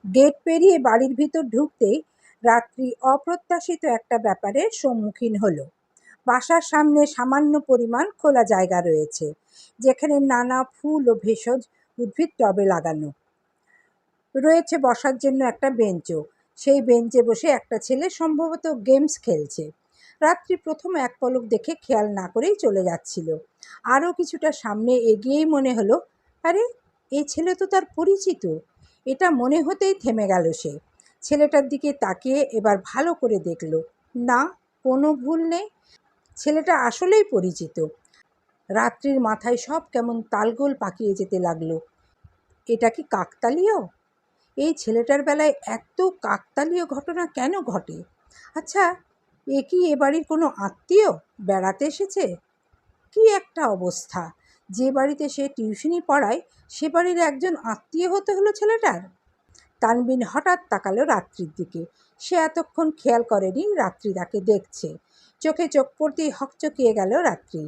Gate পেরিয়ে বাড়ির ভিতর ঢুকতেই রাত্রি অপ্রত্যাশিত একটা ব্যাপারের সম্মুখীন হলো। বাসার সামনে সামান্য পরিমাণ খোলা জায়গা রয়েছে, যেখানে নানা ফুল ও ভেষজ উদ্ভিদ টবে লাগানো রয়েছে। বসার জন্য একটা বেঞ্চও। সেই বেঞ্চে বসে একটা ছেলে সম্ভবত গেমস খেলছে। রাত্রি প্রথম এক পলক দেখে খেয়াল না করেই চলে যাচ্ছিল। আরও কিছুটা সামনে এগিয়েই মনে হলো, আরে, এই ছেলে তো তার পরিচিত। এটা মনে হতেই থেমে গেল সে। ছেলেটার দিকে তাকিয়ে এবার ভালো করে দেখল, না, কোনো ভুল নেই, ছেলেটা আসলেই পরিচিত। রাত্রির মাথায় সব কেমন তালগোল পাকিয়ে যেতে লাগলো। এটা কি কাকতালীয়? এই ছেলেটার বেলায় এত কাকতালীয় ঘটনা কেন ঘটে? আচ্ছা, এ কি এ বাড়ির কোনো আত্মীয় বেড়াতে এসেছে? কি একটা অবস্থা! যে বাড়িতে সে টিউশনি পড়ায় সে বাড়ির একজন আত্মীয় হতে হলো ছেলেটার। তানবিন হঠাৎ তাকালো রাত্রির দিকে। সে এতক্ষণ খেয়াল করেনি রাত্রি তাকে দেখছে। চোখে চোখ পড়তেই হকচকিয়ে গেল রাত্রি।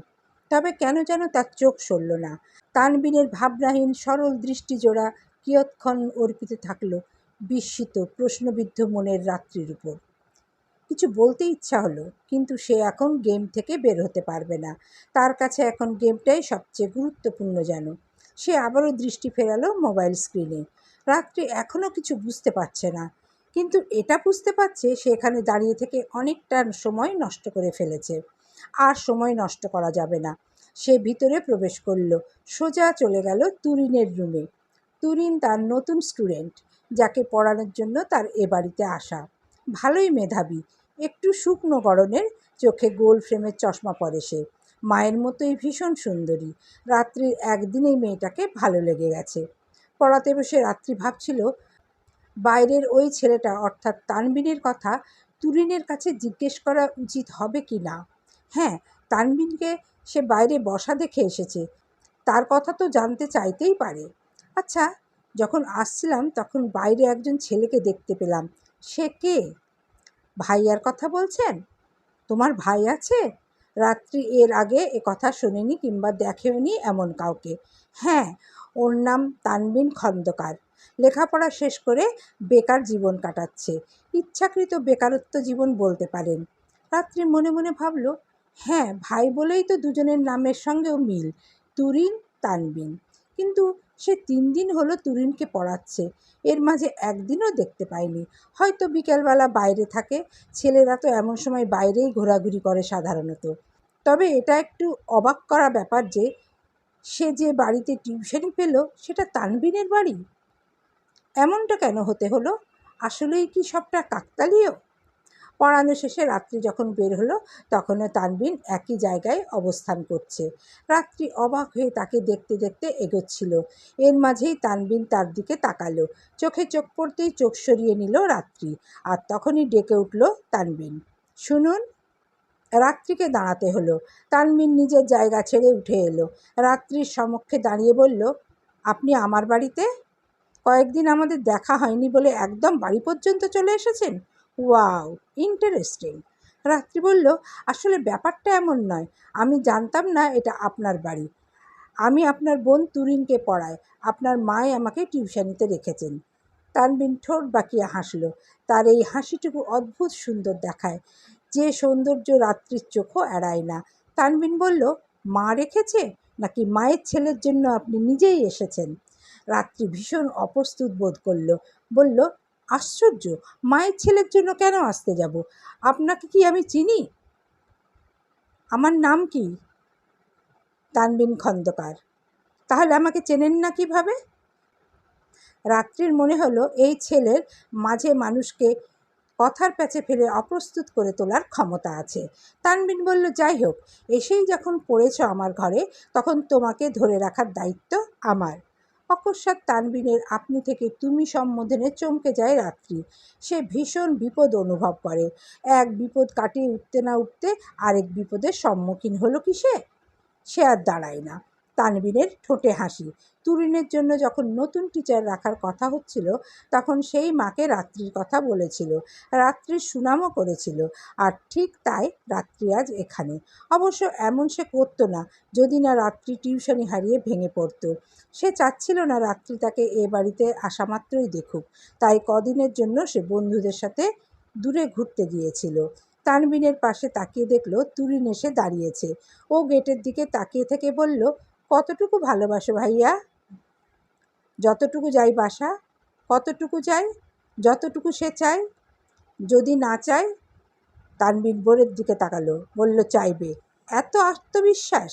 তবে কেন যেন তার চোখ সরল না। তানবিনের ভাবনাহীন সরল দৃষ্টিজোড়া কিয়ৎক্ষণ অর্পিত থাকলো বিস্মিত প্রশ্নবিদ্ধ মনের রাত্রির উপর। কিছু বলতে ইচ্ছা হলো, কিন্তু সে এখন গেম থেকে বের হতে পারবে না। তার কাছে এখন গেমটাই সবচেয়ে গুরুত্বপূর্ণ যেন। সে আবারও দৃষ্টি ফেরালো মোবাইল স্ক্রিনে। রাত্রি এখনও কিছু বুঝতে পারছে না, কিন্তু এটা বুঝতে পারছে সে এখানে দাঁড়িয়ে থেকে অনেকটা সময় নষ্ট করে ফেলেছে। আর সময় নষ্ট করা যাবে না। সে ভিতরে প্রবেশ করলো, সোজা চলে গেল তুরিনের রুমে। তুরিন তার নতুন স্টুডেন্ট, যাকে পড়ানোর জন্য তার এ বাড়িতে আসা। ভালোই মেধাবী, একটু শুকনো গড়নের, চোখে গোল ফ্রেমের চশমা পরে সে। মায়ের মতোই ভীষণ সুন্দরী। রাত্রির একদিনেই মেয়েটাকে ভালো লেগে গেছে। পড়াতে বসে রাত্রি ভাবছিল, বাইরের ওই ছেলেটা অর্থাৎ তানবিনের কথা তুরিনের কাছে জিজ্ঞেস করা উচিত হবে কি না। হ্যাঁ, তানবিনকে সে বাইরে বসা দেখে এসেছে, তার কথা তো জানতে চাইতেই পারে। আচ্ছা, যখন আসছিলাম তখন বাইরে একজন ছেলেকে দেখতে পেলাম, সে কে? ভাইয়ার কথা বলছেন? তোমার ভাই আছে? রাত্রি এর আগে এ কথা শোনেনি কিংবা দেখেওনি এমন কাউকে। হ্যাঁ, ওর নাম তানবিন খন্দকার। লেখাপড়া শেষ করে বেকার জীবন কাটাচ্ছে। ইচ্ছাকৃত বেকারত্ব জীবন বলতে পারেন। রাত্রি মনে মনে ভাবল, হ্যাঁ, ভাই বলেই তো দুজনের নামের সঙ্গেও মিল, তুরিন, তানবিন। কিন্তু সে 3 দিন হলো তুরিনকে পড়াচ্ছে, এর মাঝে একদিনও দেখতে পায়নি। হয়তো বিকেলবেলা বাইরে থাকে, ছেলেরা তো এমন সময় বাইরেই ঘোরাঘুরি করে সাধারণত। তবে এটা একটু অবাক করা ব্যাপার যে সে যে বাড়িতে টিউশনি পেল সেটা তানবিনের বাড়ি। এমনটা কেন হতে হলো? আসলেই কি সবটা কাকতালীয়? পড়ানো শেষে রাত্রি যখন বের হলো তখনও তানবিন একই জায়গায় অবস্থান করছে। রাত্রি অবাক হয়ে তাকে দেখতে দেখতে এগোচ্ছিল। এর মাঝেই তানবিন তার দিকে তাকালো। চোখে চোখ পড়তেই চোখ সরিয়ে নিল রাত্রি। আর তখনই ডেকে উঠল তানবিন, শুনুন। রাত্রিকে দাঁড়াতে হলো। তানবিন নিজের জায়গা ছেড়ে উঠে এলো। রাত্রির সমক্ষে দাঁড়িয়ে বলল, আপনি আমার বাড়িতে? কয়েকদিন আমাদের দেখা হয়নি বলে একদম বাড়ি পর্যন্ত চলে এসেছেন? Wow, interesting. রাত্রি বলল, আসলে ব্যাপারটা এমন নয়, আমি জানতাম না এটা আপনার বাড়ি। আমি আপনার বোন তুরিনকে পড়াই, আপনার মাই আমাকে টিউশনিতে রেখেছেন। তানবিন ঠোঁট বাঁকিয়ে হাসল। তার এই হাসিটুকু অদ্ভুত সুন্দর দেখায়, যে সৌন্দর্য রাত্রির চোখও এড়ায় না। তানবিন বলল, মা রেখেছে নাকি মায়ের ছেলের জন্য আপনি নিজেই এসেছেন? রাত্রি ভীষণ অপ্রস্তুত বোধ করল। বলল, আশ্চর্য, মায়ের ছেলের জন্য কেন আসতে যাব? আপনাকে কি আমি চিনি? আমার নাম কি? তানবিন খন্দকার। তাহলে আমাকে চেনেন না কিভাবে? রাত্রির মনে হলো এই ছেলের মাঝে মানুষকে কথার প্যাচে ফেলে অপ্রস্তুত করে তোলার ক্ষমতা আছে। তানবিন বলল, যাই হোক, এসেই যখন পড়েছ আমার ঘরে, তখন তোমাকে ধরে রাখার দায়িত্ব আমার। অকস্মাৎ তানবিনের আপনি থেকে তুমি সম্বোধনে চমকে যায় রাত্রি। সে ভীষণ বিপদ অনুভব করে। এক বিপদ কাটিয়ে উঠতে না উঠতে আরেক বিপদের সম্মুখীন হলো কি সে? সে আর দাঁড়ায় না। তানবিনের ঠোঁটে হাসি। তুরিনের জন্য যখন নতুন টিচার রাখার কথা হচ্ছিল তখন সেই মাকে রাত্রির কথা বলেছিল, রাত্রির সুনামও করেছিল। আর ঠিক তাই রাত্রি আজ এখানে। অবশ্য এমন সে করতো না যদি না রাত্রি টিউশনি হারিয়ে ভেঙে পড়তো। সে চাচ্ছিল না রাত্রি তাকে এ বাড়িতে আসা মাত্রই দেখুক, তাই কদিনের জন্য সে বন্ধুদের সাথে দূরে ঘুরতে গিয়েছিল। তানবিনের পাশে তাকিয়ে দেখলো তুরিন এসে দাঁড়িয়েছে। ও গেটের দিকে তাকিয়ে থেকে বলল, কতটুকু ভালোবাসো ভাইয়া? যতটুকু যাই বাসা। কতটুকু চাই? যতটুকু সে চায়। যদি না চায়? তানবিন বোরের দিকে তাকালো, বলল, চাইবে। এত আত্মবিশ্বাস?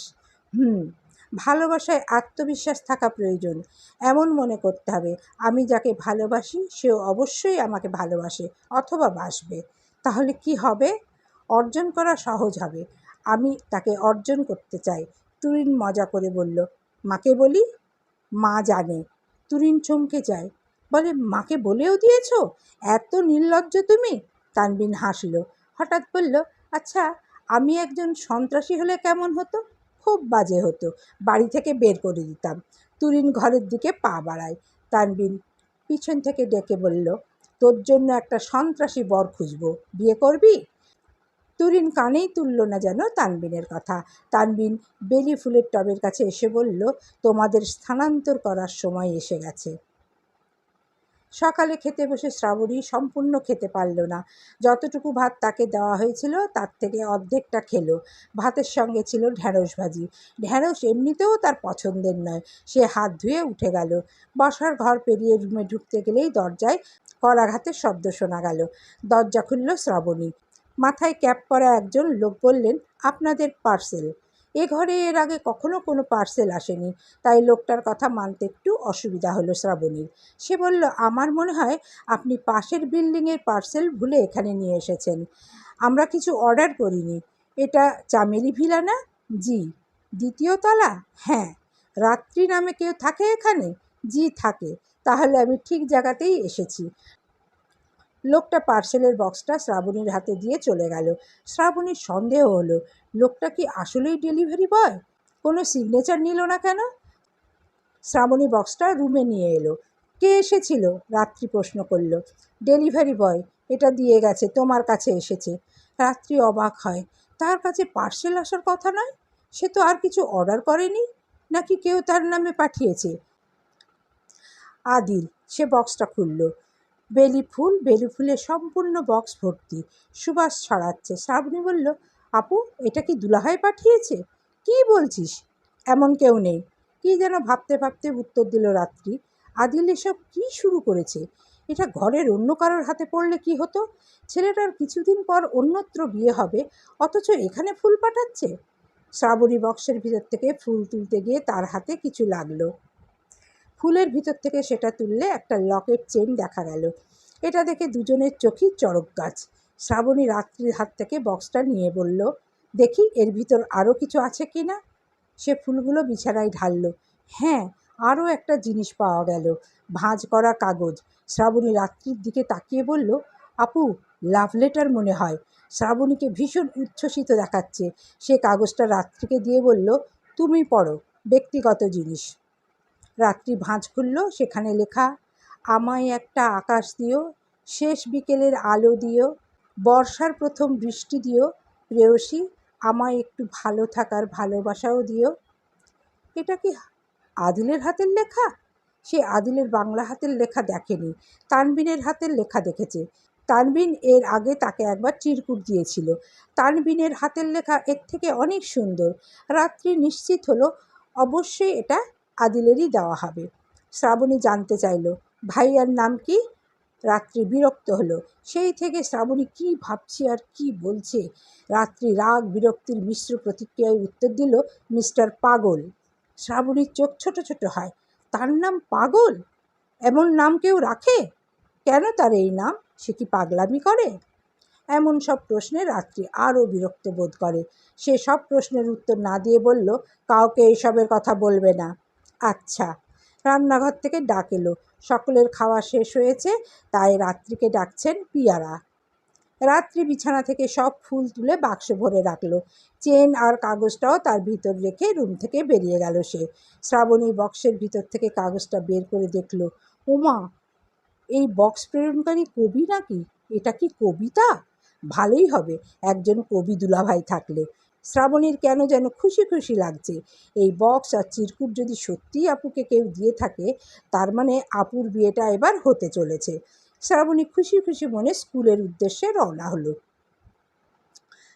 ভালোবাসায় আত্মবিশ্বাস থাকা প্রয়োজন। এমন মনে করতে হবে আমি যাকে ভালোবাসি সেও অবশ্যই আমাকে ভালোবাসে অথবা বাসবে। তাহলে কি হবে? অর্জন করা সহজ হবে। আমি তাকে অর্জন করতে চাই। তুরিন মজা করে বলল, মাকে বলি? মা জানে। তুরিন চমকে যায়, বলে, মাকে বলেও দিয়েছ? এত নির্লজ্জ তুমি? তানবিন হাসল। হঠাৎ বলল, আচ্ছা, আমি একজন সন্ত্রাসী হলে কেমন হতো? খুব বাজে হতো। বাড়ি থেকে বের করে দিতাম। তুরিন ঘরের দিকে পা বাড়ায়। তানবিন পিছন থেকে ডেকে বলল, তোর জন্য একটা সন্ত্রাসী বর খুঁজব, বিয়ে করবি? তুরিন কানেই তুলল না যেন তানবিনের কথা। তানবিন বেলি ফুলের টবের কাছে এসে বলল, তোমাদের স্থানান্তর করার সময় এসে গেছে। সকালে খেতে বসে শ্রাবণী সম্পূর্ণ খেতে পারল না। যতটুকু ভাত তাকে দেওয়া হয়েছিল তার থেকে অর্ধেকটা খেলো। ভাতের সঙ্গে ছিল ঢ্যাঁড়স ভাজি। ঢ্যাঁড়স এমনিতেও তার পছন্দের নয়। সে হাত ধুয়ে উঠে গেল। বসার ঘর পেরিয়ে রুমে ঢুকতে গেলেই দরজায় করাঘাতের শব্দ শোনা গেল। দরজা খুলল শ্রাবণী। মাথায় ক্যাপ পরা একজন লোক বললেন, আপনাদের পার্সেল। এ ঘরে এর আগে কখনো কোনো পার্সেল আসেনি, তাই লোকটার কথা মানতে একটু অসুবিধা হলো শ্রাবণীর। সে বলল, আমার মনে হয় আপনি পাশের বিল্ডিংয়ের পার্সেল ভুলে এখানে নিয়ে এসেছেন। আমরা কিছু অর্ডার করিনি। এটা চামেলি ভিলা না? জি। দ্বিতীয় তলা? হ্যাঁ। রাত্রি নামে কেউ থাকে এখানে? জি থাকে। তাহলে আমি ঠিক জায়গাতেই এসেছি। লোকটা পার্সেলের বক্সটা শ্রাবণীর হাতে দিয়ে চলে গেল। শ্রাবণীর সন্দেহ হলো, লোকটা কি আসলেই ডেলিভারি বয়? কোনো সিগনেচার নিল না কেন? শ্রাবণী বক্সটা রুমে নিয়ে এলো। কে এসেছিল? রাত্রি প্রশ্ন করল। Delivery boy. এটা দিয়ে গেছে, তোমার কাছে এসেছে। রাত্রি অবাক হয়। তার কাছে পার্সেল আসার কথা নয়। সে তো আর কিছু অর্ডার করেনি। নাকি কেউ তার নামে পাঠিয়েছে? আদিল। সে বক্সটা খুলল। বেলি ফুলে সম্পূর্ণ বক্স ভর্তি, সুবাস ছড়াচ্ছে। শ্রাবণী বলল, আপু, এটা কি দুলাভাই পাঠিয়েছে? কি বলছিস? এমন কেউ নেই। কি যেন ভাবতে ভাবতে উত্তর দিল রাত্রি। আদিল এসব কি শুরু করেছে? এটা ঘরের অন্য কারোর হাতে পড়লে কি হতো? ছেলেটার কিছুদিন পর অন্যত্র বিয়ে হবে, অথচ এখানে ফুল পাঠাচ্ছে। শ্রাবণী বক্সের ভিতর থেকে ফুল তুলতে গিয়ে তার হাতে কিছু লাগলো। ফুলের ভিতর থেকে সেটা তুললে একটা লকেট চেন দেখা গেল। এটা দেখে দুজনের চোখই চড়ক গাছ। শ্রাবণী রাত্রির হাত থেকে বক্সটা নিয়ে বলল, দেখি এর ভিতর আরও কিছু আছে কি না। সে ফুলগুলো বিছানায় ঢালল। হ্যাঁ, আরও একটা জিনিস পাওয়া গেল, ভাঁজ করা কাগজ। শ্রাবণী রাত্রির দিকে তাকিয়ে বলল, আপু, লাভ লেটার মনে হয়। শ্রাবণীকে ভীষণ উচ্ছ্বসিত দেখাচ্ছে। সে কাগজটা রাত্রিকে দিয়ে বলল, তুমি পড়ো, ব্যক্তিগত জিনিস। রাত্রি ভাঁজ খুলল। সেখানে লেখা, আমায় একটা আকাশ দিও, শেষ বিকেলের আলো দিও, বর্ষার প্রথম বৃষ্টি দিও, প্রেয়সী, আমায় একটু ভালো থাকার ভালোবাসাও দিও। এটা কি আদিলের হাতের লেখা? সে আদিলের বাংলা হাতের লেখা দেখেনি, তানবিনের হাতের লেখা দেখেছে। তানবিন এর আগে তাকে একবার চিরকুট দিয়েছিল। তানবিনের হাতের লেখা এর থেকে অনেক সুন্দর। রাত্রি নিশ্চিত হলো অবশ্যই এটা আদিলেরই দেওয়া হবে। শ্রাবণী জানতে চাইল, ভাইয়ার নাম কি? রাত্রি বিরক্ত হলো। সেই থেকে শ্রাবণী কি ভাবছে আর কি বলছে। রাত্রি রাগ বিরক্তির মিশ্র প্রতিক্রিয়ায় উত্তর দিল, মিস্টার পাগল। শ্রাবণীর চোখ ছোট ছোট হয়। তার নাম পাগল? এমন নাম কেউ রাখে? কেন তার এই নাম? সে কি পাগলামি করে? এমন সব প্রশ্নে রাত্রি আরও বিরক্ত বোধ করে। সে সব প্রশ্নের উত্তর না দিয়ে বলল, কাউকে এইসবের কথা বলবে না। আচ্ছা। রান্নাঘর থেকে ডাক এলো। সকলের খাওয়া শেষ হয়েছে, তাই রাত্রিকে ডাকছেন পিয়ারা। রাত্রি বিছানা থেকে সব ফুল তুলে বাক্স ভরে রাখলো। চেন আর কাগজটাও তার ভিতর রেখে রুম থেকে বেরিয়ে গেল সে। শ্রাবণী বক্সের ভিতর থেকে কাগজটা বের করে দেখল, ওমা, এই বক্স প্রেরণকারী কবি নাকি? এটা কি কবিতা? ভালোই হবে একজন কবি দুলাভাই থাকলে। শ্রাবণীর কেন যেন খুশি খুশি লাগছে। এই বক্স আর চিরকুট যদি সত্যিই আপুকে কেউ দিয়ে থাকে, তার মানে আপুর বিয়েটা এবার হতে চলেছে। শ্রাবণী খুশি খুশি মনে স্কুলের উদ্দেশ্যে রওনা হলো।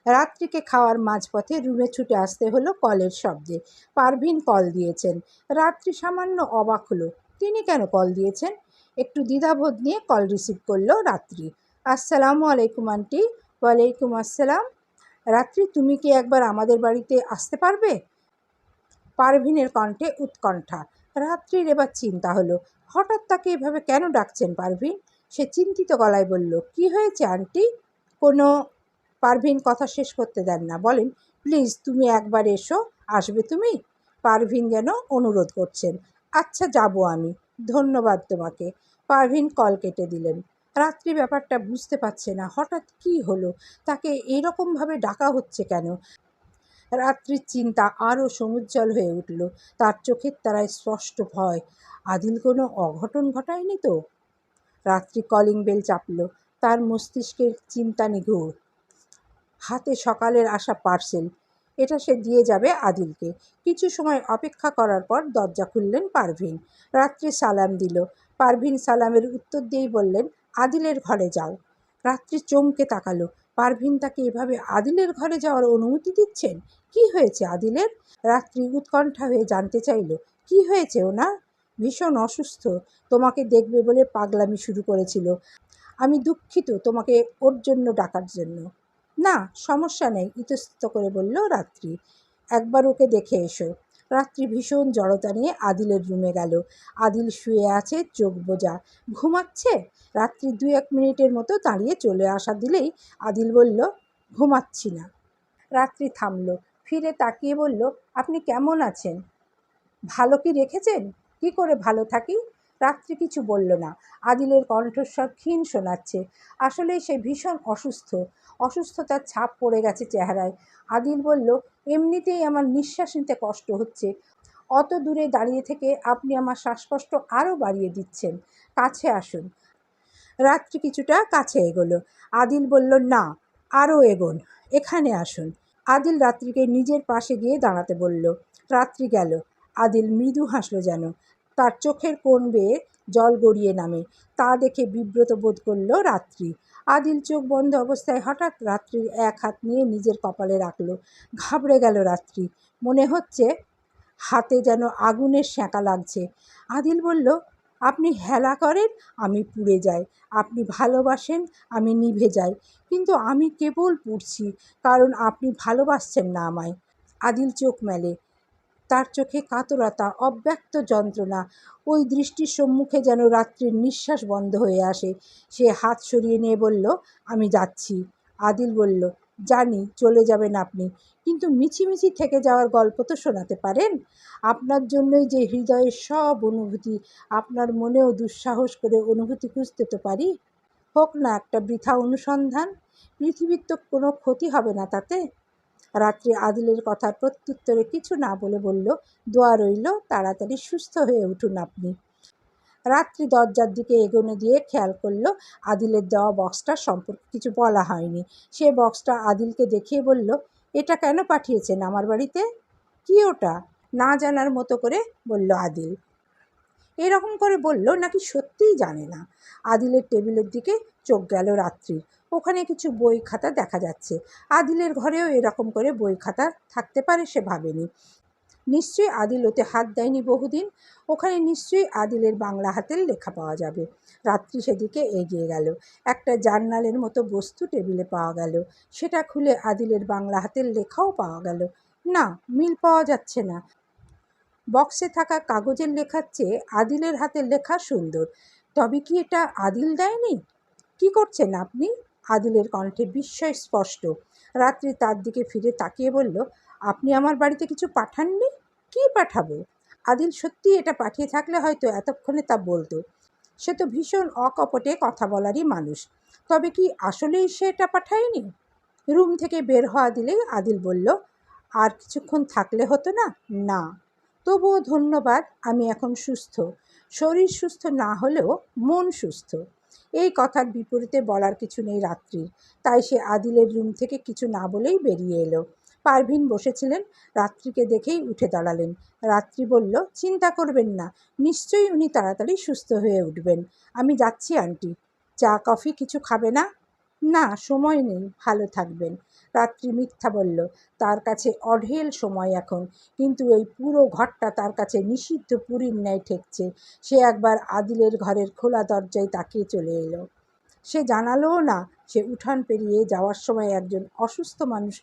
রাত্রিকে খাওয়ার মাঝপথে রুমে ছুটে আসতে হলো কলের শব্দে। পারভিন কল দিয়েছেন। রাত্রি সামান্য অবাক হলো, তিনি কেন কল দিয়েছেন? একটু দ্বিধাবোধ নিয়ে কল রিসিভ করলো রাত্রি। আসসালামু আলাইকুম আন্টি। ওয়ালাইকুম আসসালাম। রাত্রি, তুমি কি একবার আমাদের বাড়িতে আসতে পারবে? পারভিনের কণ্ঠে উৎকণ্ঠা। রাত্রির এবার চিন্তা হলো, হঠাৎ তাকে এভাবে কেন ডাকছেন পারভিন? সে চিন্তিত গলায় বলল, কি হয়েছে আন্টি? কোনো পারভিন কথা শেষ করতে দেন না, বলেন, প্লিজ তুমি একবার এসো। আসবে তুমি? পারভিন যেন অনুরোধ করছেন। আচ্ছা, যাব আমি, ধন্যবাদ তোমাকে। পারভিন কল কেটে দিলেন। রাত্রি ব্যাপারটা বুঝতে পারছে না, হঠাৎ কি হলো, তাকে এরকমভাবে ডাকা হচ্ছে কেন? রাত্রির চিন্তা আরও সমুজ্জ্বল হয়ে উঠল। তার চোখের তারায় স্পষ্ট ভয়। আদিল কোনো অঘটন ঘটায়নি তো? রাত্রি কলিং বেল চাপল। তার মস্তিষ্কের চিন্তা নিঘুর। হাতে সকালের আসা পার্সেল, এটা সে দিয়ে যাবে আদিলকে। কিছু সময় অপেক্ষা করার পর দরজা খুললেন পারভিন। রাত্রি সালাম দিল। পারভিন সালামের উত্তর দিয়েই বললেন, আদিলের ঘরে যাও। রাত্রি চমকে তাকালো। পারভিন তাকে এভাবে আদিলের ঘরে যাওয়ার অনুমতি দিচ্ছেন? কি হয়েছে আদিলের? রাত্রি উৎকণ্ঠা হয়ে জানতে চাইল, কি হয়েছে ওনার? ভীষণ অসুস্থ, তোমাকে দেখবে বলে পাগলামি শুরু করেছিল। আমি দুঃখিত তোমাকে ওর জন্য ডাকার জন্য। না, সমস্যা নেই, ইতস্তত করে বলল রাত্রি। একবার ওকে দেখে এসো। রাত্রি ভীষণ জড়তা নিয়ে আদিলের রুমে গেল। আদিল শুয়ে আছে, চোখ বোজা, ঘুমাচ্ছে। রাত্রি 2-1 মিনিটের মতো দাঁড়িয়ে চলে আসা দিলেই আদিল বলল, ঘুমাচ্ছি না। রাত্রি থামল, ফিরে তাকিয়ে বলল, আপনি কেমন আছেন? ভালো কি রেখেছেন? কি করে ভালো থাকি? রাত্রি কিছু বলল না। আদিলের কণ্ঠস্বর ক্ষীণ শোনাচ্ছে। আসলেই সে ভীষণ অসুস্থ। অসুস্থতার ছাপ পড়ে গেছে চেহারায়। আদিল বলল, এমনিতেই আমার নিঃশ্বাস নিতে কষ্ট হচ্ছে, অত দূরে দাঁড়িয়ে থেকে আপনি আমার শ্বাসকষ্ট আরও বাড়িয়ে দিচ্ছেন। কাছে আসুন। রাত্রি কিছুটা কাছে এগোলো। আদিল বলল, না, আরও এগোন, এখানে আসুন। আদিল রাত্রিকে নিজের পাশে গিয়ে দাঁড়াতে বলল। রাত্রি গেল। আদিল মৃদু হাসল যেন। তার চোখের কোণ বেয়ে জল গড়িয়ে নামে। তা দেখে বিব্রত বোধ করল রাত্রি। আদিল চোখ বন্ধ অবস্থায় হঠাৎ রাত্রির এক হাত নিয়ে নিজের কপালে রাখল। ঘাবড়ে গেল রাত্রি। মনে হচ্ছে হাতে যেন আগুনের সেঁকা লাগছে। আদিল বলল, আপনি হেলা করেন, আমি পুড়ে যাই। আপনি ভালোবাসেন, আমি নিভে যাই। কিন্তু আমি কেবল পুড়ছি, কারণ আপনি ভালোবাসছেন না আমায়। আদিল চোখ মেলে। তার চোখে কাতরতা, অব্যক্ত যন্ত্রণা। ওই দৃষ্টির সম্মুখে যেন রাত্রির নিঃশ্বাস বন্ধ হয়ে আসে। সে হাত সরিয়ে নিয়ে বলল, আমি যাচ্ছি। আদিল বলল, জানি চলে যাবেন আপনি, কিন্তু মিছিমিছি থেকে যাওয়ার গল্প তো শোনাতে পারেন। আপনার জন্যই যে হৃদয়ের সব অনুভূতি, আপনার মনেও দুঃসাহস করে অনুভূতি খুঁজতে তো পারি। হোক না একটা বৃথা অনুসন্ধান, পৃথিবীর তো কোনো ক্ষতি হবে না তাতে। রাত্রি আদিলের কথার প্রত্যুত্তরে কিছু না বলে বলল, দোয়া রইল, তাড়াতাড়ি সুস্থ হয়ে উঠুন আপনি। রাত্রি দরজার দিকে এগোনো দিয়ে খেয়াল করলো আদিলের দেওয়া বক্সটা সম্পর্কে কিছু বলা হয়নি। সে বক্সটা আদিলকে দেখিয়ে বলল, এটা কেন পাঠিয়েছেন আমার বাড়িতে? কি ওটা? না জানার মতো করে বলল আদিল। এরকম করে বলল নাকি সত্যিই জানে না। আদিলের টেবিলের দিকে চোখ গেল রাত্রির। ওখানে কিছু বই খাতা দেখা যাচ্ছে। আদিলের ঘরেও এরকম করে বই খাতা থাকতে পারে সে ভাবেনি। নিশ্চয়ই আদিল ওতে হাত দেয়নি বহুদিন। ওখানে নিশ্চয়ই আদিলের বাংলা হাতের লেখা পাওয়া যাবে। রাত্রি সেদিকে এগিয়ে গেল। একটা জার্নালের মতো বস্তু টেবিলে পাওয়া গেল। সেটা খুলে আদিলের বাংলা হাতের লেখাও পাওয়া গেল। না, মিল পাওয়া যাচ্ছে না। বক্সে থাকা কাগজের লেখার চেয়ে আদিলের হাতের লেখা সুন্দর। তবে কি এটা আদিল দেয়নি? কি করছেন আপনি? আদিলের কণ্ঠে বিস্ময় স্পষ্ট। রাত্রি তার দিকে ফিরে তাকিয়ে বলল, আপনি আমার বাড়িতে কিছু পাঠাননি? কি পাঠাবো? আদিল সত্যি এটা পাঠিয়ে থাকলে হয়তো এতক্ষণে তা বলতো। সে তো ভীষণ অকপটে কথা বলারই মানুষ। তবে কি আসলেই সে এটা পাঠায়নি? রুম থেকে বের হওয়া দিলেই আদিল বলল, আর কিছুক্ষণ থাকলে হতো না? না, তবুও ধন্যবাদ, আমি এখন সুস্থ। শরীর সুস্থ না হলেও মন সুস্থ। এই কথার বিপরীতে বলার কিছু নেই রাত্রির, তাই সে আদিলের রুম থেকে কিছু না বলেই বেরিয়ে এলো। পারভিন বসেছিলেন, রাত্রিকে দেখেই উঠে দাঁড়ালেন। রাত্রি বলল, চিন্তা করবেন না, নিশ্চয়ই উনি তাড়াতাড়ি সুস্থ হয়ে উঠবেন। আমি যাচ্ছি আন্টি। চা কফি কিছু খাবে না? না, সময় নেই, ভালো থাকবেন। রাত্রি মিথ্যা বলল, তার কাছে অঢেল সময় এখন, কিন্তু এই পুরো ঘরটা তার কাছে নিষিদ্ধ পুরীর ন্যায় ঠেকছে। সে একবার আদিলের ঘরের খোলা দরজায় তাকিয়ে চলে এলো। সে জানালোও না, সে উঠান পেরিয়ে যাওয়ার সময় একজন অসুস্থ মানুষ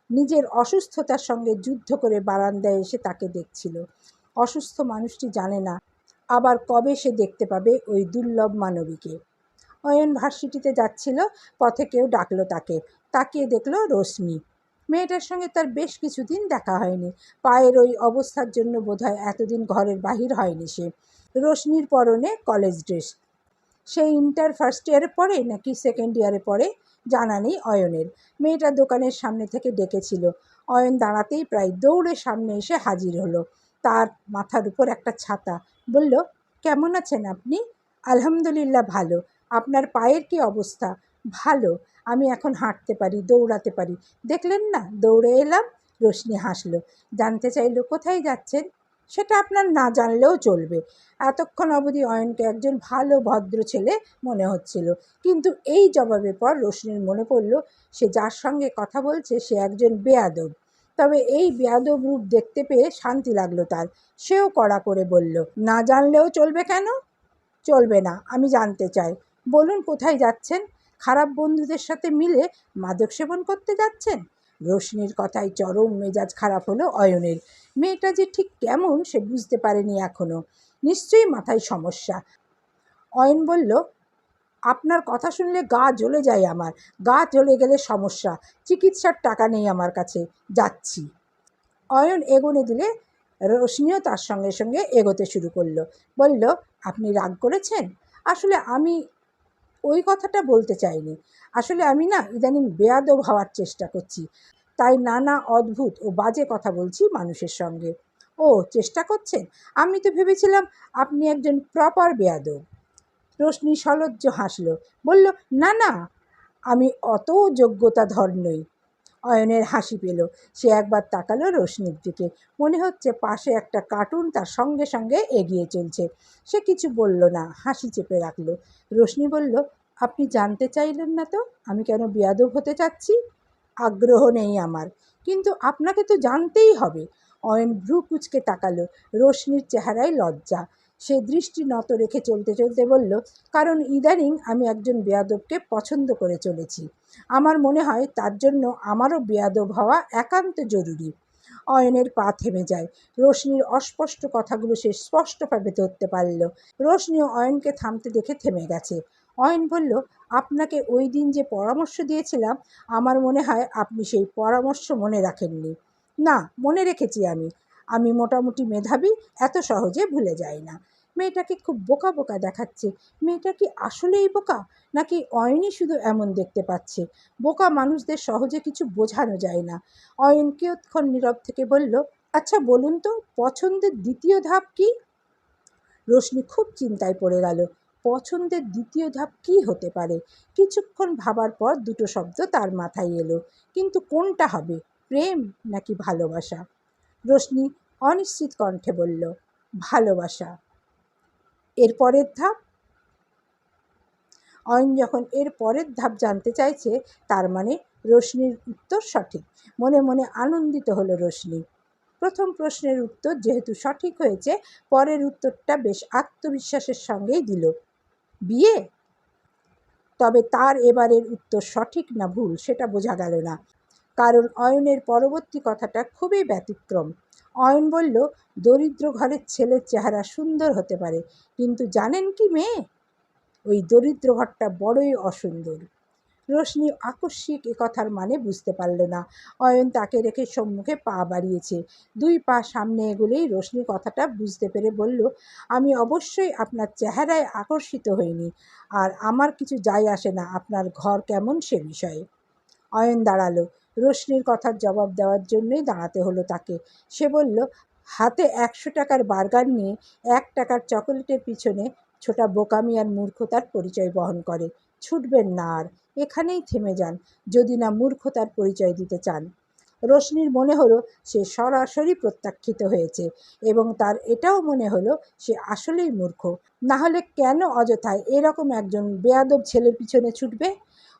নিজের অসুস্থতার সঙ্গে যুদ্ধ করে বারান্দায় এসে তাকে দেখছিল। অসুস্থ মানুষটি জানে না আবার কবে সে দেখতে পাবে ওই দুর্লভ মানবীকে। অয়ন ভার্সিটিতে যাচ্ছিল, পথে কেউ ডাকলো তাকে। তাকিয়ে দেখলো রশ্মি। মেয়েটার সঙ্গে তার বেশ কিছুদিন দেখা হয়নি। পায়ের ওই অবস্থার জন্য বোধহয় এতদিন ঘরের বাহির হয়নি সে। রশ্মির পরনে কলেজ ড্রেস। সে ইন্টার ফার্স্ট ইয়ারে পড়ে নাকি সেকেন্ড ইয়ারে পড়ে জানা নেই অয়নের। মেয়েটা দোকানের সামনে থেকে ডেকেছিল। অয়ন দাঁড়াতেই প্রায় দৌড়ে সামনে এসে হাজির হলো। তার মাথার উপর একটা ছাতা। বলল, কেমন আছেন আপনি? আলহামদুলিল্লাহ ভালো। আপনার পায়ের কি অবস্থা? ভালো, আমি এখন হাঁটতে পারি, দৌড়াতে পারি। দেখলেন না, দৌড়ে এলাম। রশ্মি হাসলো। জানতে চাইল, কোথায় যাচ্ছেন? সেটা আপনার না জানলেও চলবে। এতক্ষণ অবধি অয়নকে একজন ভালো ভদ্র ছেলে মনে হচ্ছিল, কিন্তু এই জবাবের পর রশ্মির মনে পড়ল সে যার সঙ্গে কথা বলছে সে একজন বেয়াদব। তবে এই বেয়াদব রূপ দেখতে পেয়ে শান্তি লাগলো তার। সেও কড়া করে বলল, না জানলেও চলবে কেন? চলবে না, আমি জানতে চাই। বলুন, কোথায় যাচ্ছেন? খারাপ বন্ধুদের সাথে মিলে মাদক সেবন করতে যাচ্ছেন? রশ্মির কথায় চরম মেজাজ খারাপ হলো অয়নের। মেয়েটা যে ঠিক কেমন সে বুঝতে পারেনি এখনো। নিশ্চয়ই মাথায় সমস্যা। অয়ন বলল, আপনার কথা শুনলে গা জ্বলে যায় আমার। গা জ্বলে গেলে সমস্যা। চিকিৎসার টাকা নেই আমার কাছে, যাচ্ছি। অয়ন এগোনে দিলে রশ্মিও তার সঙ্গে সঙ্গে এগোতে শুরু করলো। বলল, আপনি রাগ করেছেন? আসলে আমি ওই কথাটা বলতে চাইনি। আসলে আমি না ইদানিং বেয়াদব হওয়ার চেষ্টা করছি, তাই নানা অদ্ভুত ও বাজে কথা বলছি মানুষের সঙ্গে। ও, চেষ্টা করছেন? আমি তো ভেবেছিলাম আপনি একজন প্রপার বেয়াদব। রশ্মি সলজ্জ হাসল। বলল, না না, আমি অত যোগ্যতাধর নই। অয়নের হাসি পেল। সে একবার তাকালো রশ্মির দিকে। মনে হচ্ছে পাশে একটা কার্টুন তার সঙ্গে সঙ্গে এগিয়ে চলছে। সে কিছু বলল না, হাসি চেপে রাখলো। রশ্মি বলল, আপনি জানতে চাইলেন না তো আমি কেন বেয়াদব হতে চাচ্ছি? আগ্রহ নেই আমার, কিন্তু আপনাকে তো জানতেই হবে। অয়ন ভ্রু কুঁচকে তাকালো। রশ্মির চেহারায় লজ্জা। সে দৃষ্টি নত রেখে চলতে চলতে বলল, কারণ ইদানিং আমি একজন বেয়াদবকে পছন্দ করে চলেছি। আমার মনে হয় তার জন্য আমারও বেয়াদব হওয়া একান্ত জরুরি। অয়নের পা থেমে যায়। রশ্মির অস্পষ্ট কথাগুলো সে স্পষ্টভাবে ধরতে পারল। রশ্মিও অয়নকে থামতে দেখে থেমে গেছে। অয়ন বলল, আপনাকে ওই দিন যে পরামর্শ দিয়েছিলাম, আমার মনে হয় আপনি সেই পরামর্শ মনে রাখেননি। না, মনে রেখেছি আমি। আমি মোটামুটি মেধাবী, এত সহজে ভুলে যাই না। মেয়েটাকে খুব বোকা বোকা দেখাচ্ছে। মেয়েটা কি আসলেই বোকা, নাকি অয়নই শুধু এমন দেখতে পাচ্ছে? বোকা মানুষদের সহজে কিছু বোঝানো যায় না। অয়ন কিয়ৎক্ষণ নীরব থেকে বলল, আচ্ছা বলুন তো, পছন্দের দ্বিতীয় ধাপ কি? রশ্মি খুব চিন্তায় পড়ে গেল। পছন্দের দ্বিতীয় ধাপ কি হতে পারে? কিছুক্ষণ ভাবার পর দুটো শব্দ তার মাথায় এলো, কিন্তু কোনটা হবে, প্রেম নাকি ভালোবাসা? রশ্মি অনিশ্চিত কণ্ঠে বলল, ভালোবাসা। এর পরের ধাপ? অয়ন যখন এর পরের ধাপ জানতে চাইছে, তার মানে রশ্মির উত্তর সঠিক। মনে মনে আনন্দিত হলো রশ্মি। প্রথম প্রশ্নের উত্তর যেহেতু সঠিক হয়েছে, পরের উত্তরটা বেশ আত্মবিশ্বাসের সঙ্গেই দিল, বিয়ে। তবে তার এবারের উত্তর সঠিক না ভুল সেটা বোঝা গেল না, কারণ অয়নের পরবর্তী কথাটা খুবই ব্যতিক্রম। অয়ন বলল, দরিদ্র ঘরের ছেলের চেহারা সুন্দর হতে পারে, কিন্তু জানেন কি মেয়ে, ওই দরিদ্র ঘরটা বড়ই অসুন্দর। রোশনি আকস্মিক এ কথার মানে বুঝতে পারল না। অয়ন তাকে রেখে সম্মুখে পা বাড়িয়েছে। 2 পা সামনে এগোলেই রোশনি কথাটা বুঝতে পেরে বলল, আমি অবশ্যই আপনার চেহারায় আকর্ষিত হইনি, আর আমার কিছু যায় আসে না আপনার ঘর কেমন সে বিষয়ে। অয়ন দাঁড়ালো। রোশনির কথার জবাব দেওয়ার জন্যই দাঁড়াতে হলো তাকে। সে বলল, হাতে 100 টাকার বার্গার নিয়ে 1 টাকার চকোলেটের পিছনে ছোটা বোকামি আর মূর্খতার পরিচয় বহন করে। ছুটবেন না আর, এখানেই থেমে যান, যদি না মূর্খতার পরিচয় দিতে চান। রোশনির মনে হলো সে সরাসরি প্রত্যাখ্যিত হয়েছে, এবং তার এটাও মনে হলো সে আসলেই মূর্খ। না হলে কেন অযথায় এরকম একজন বেয়াদব ছেলের পিছনে ছুটবে।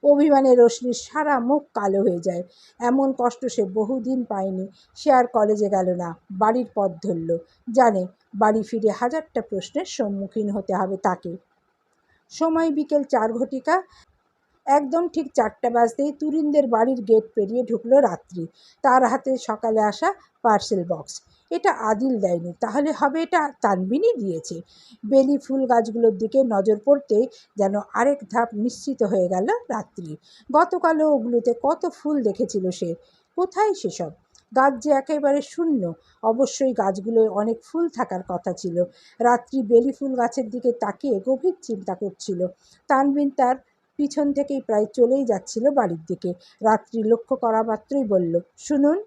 অভিমানে রোশনির সারা মুখ কালো হয়ে যায়। এমন কষ্ট সে বহুদিন পায়নি। সে আর কলেজে গেল না, বাড়ির পথ ধরল। জানে বাড়ি ফিরে হাজারটা প্রশ্নের সম্মুখীন হতে হবে তাকে। সময় বিকেল 4 ঘটিকা। একদম ঠিক 4টা বাজতেই তুরিনদের বাড়ির গেট পেরিয়ে ঢুকলো রাত্রি। তার হাতে সকালে আসা পার্সেল বক্স। এটা আদিল দেয়নি, তাহলে হবে এটা তানবিনই দিয়েছে। বেলি ফুল গাছগুলোর দিকে নজর পড়তেই যেন আরেক ধাপ নিশ্চিত হয়ে গেল রাত্রি। গতকালও ওগুলোতে কত ফুল দেখেছিল সে, কোথায় সেসব? গাছ যে একেবারে শূন্য। অবশ্যই গাছগুলোয় অনেক ফুল থাকার কথা ছিল। রাত্রি বেলি ফুল গাছের দিকে তাকিয়ে গভীর চিন্তা করছিল। তানবিন তার পিছন থেকেই প্রায় চলেই যাচ্ছিল বাড়ির দিকে। রাত্রি লক্ষ্য করা মাত্রই বলল, শুনুন।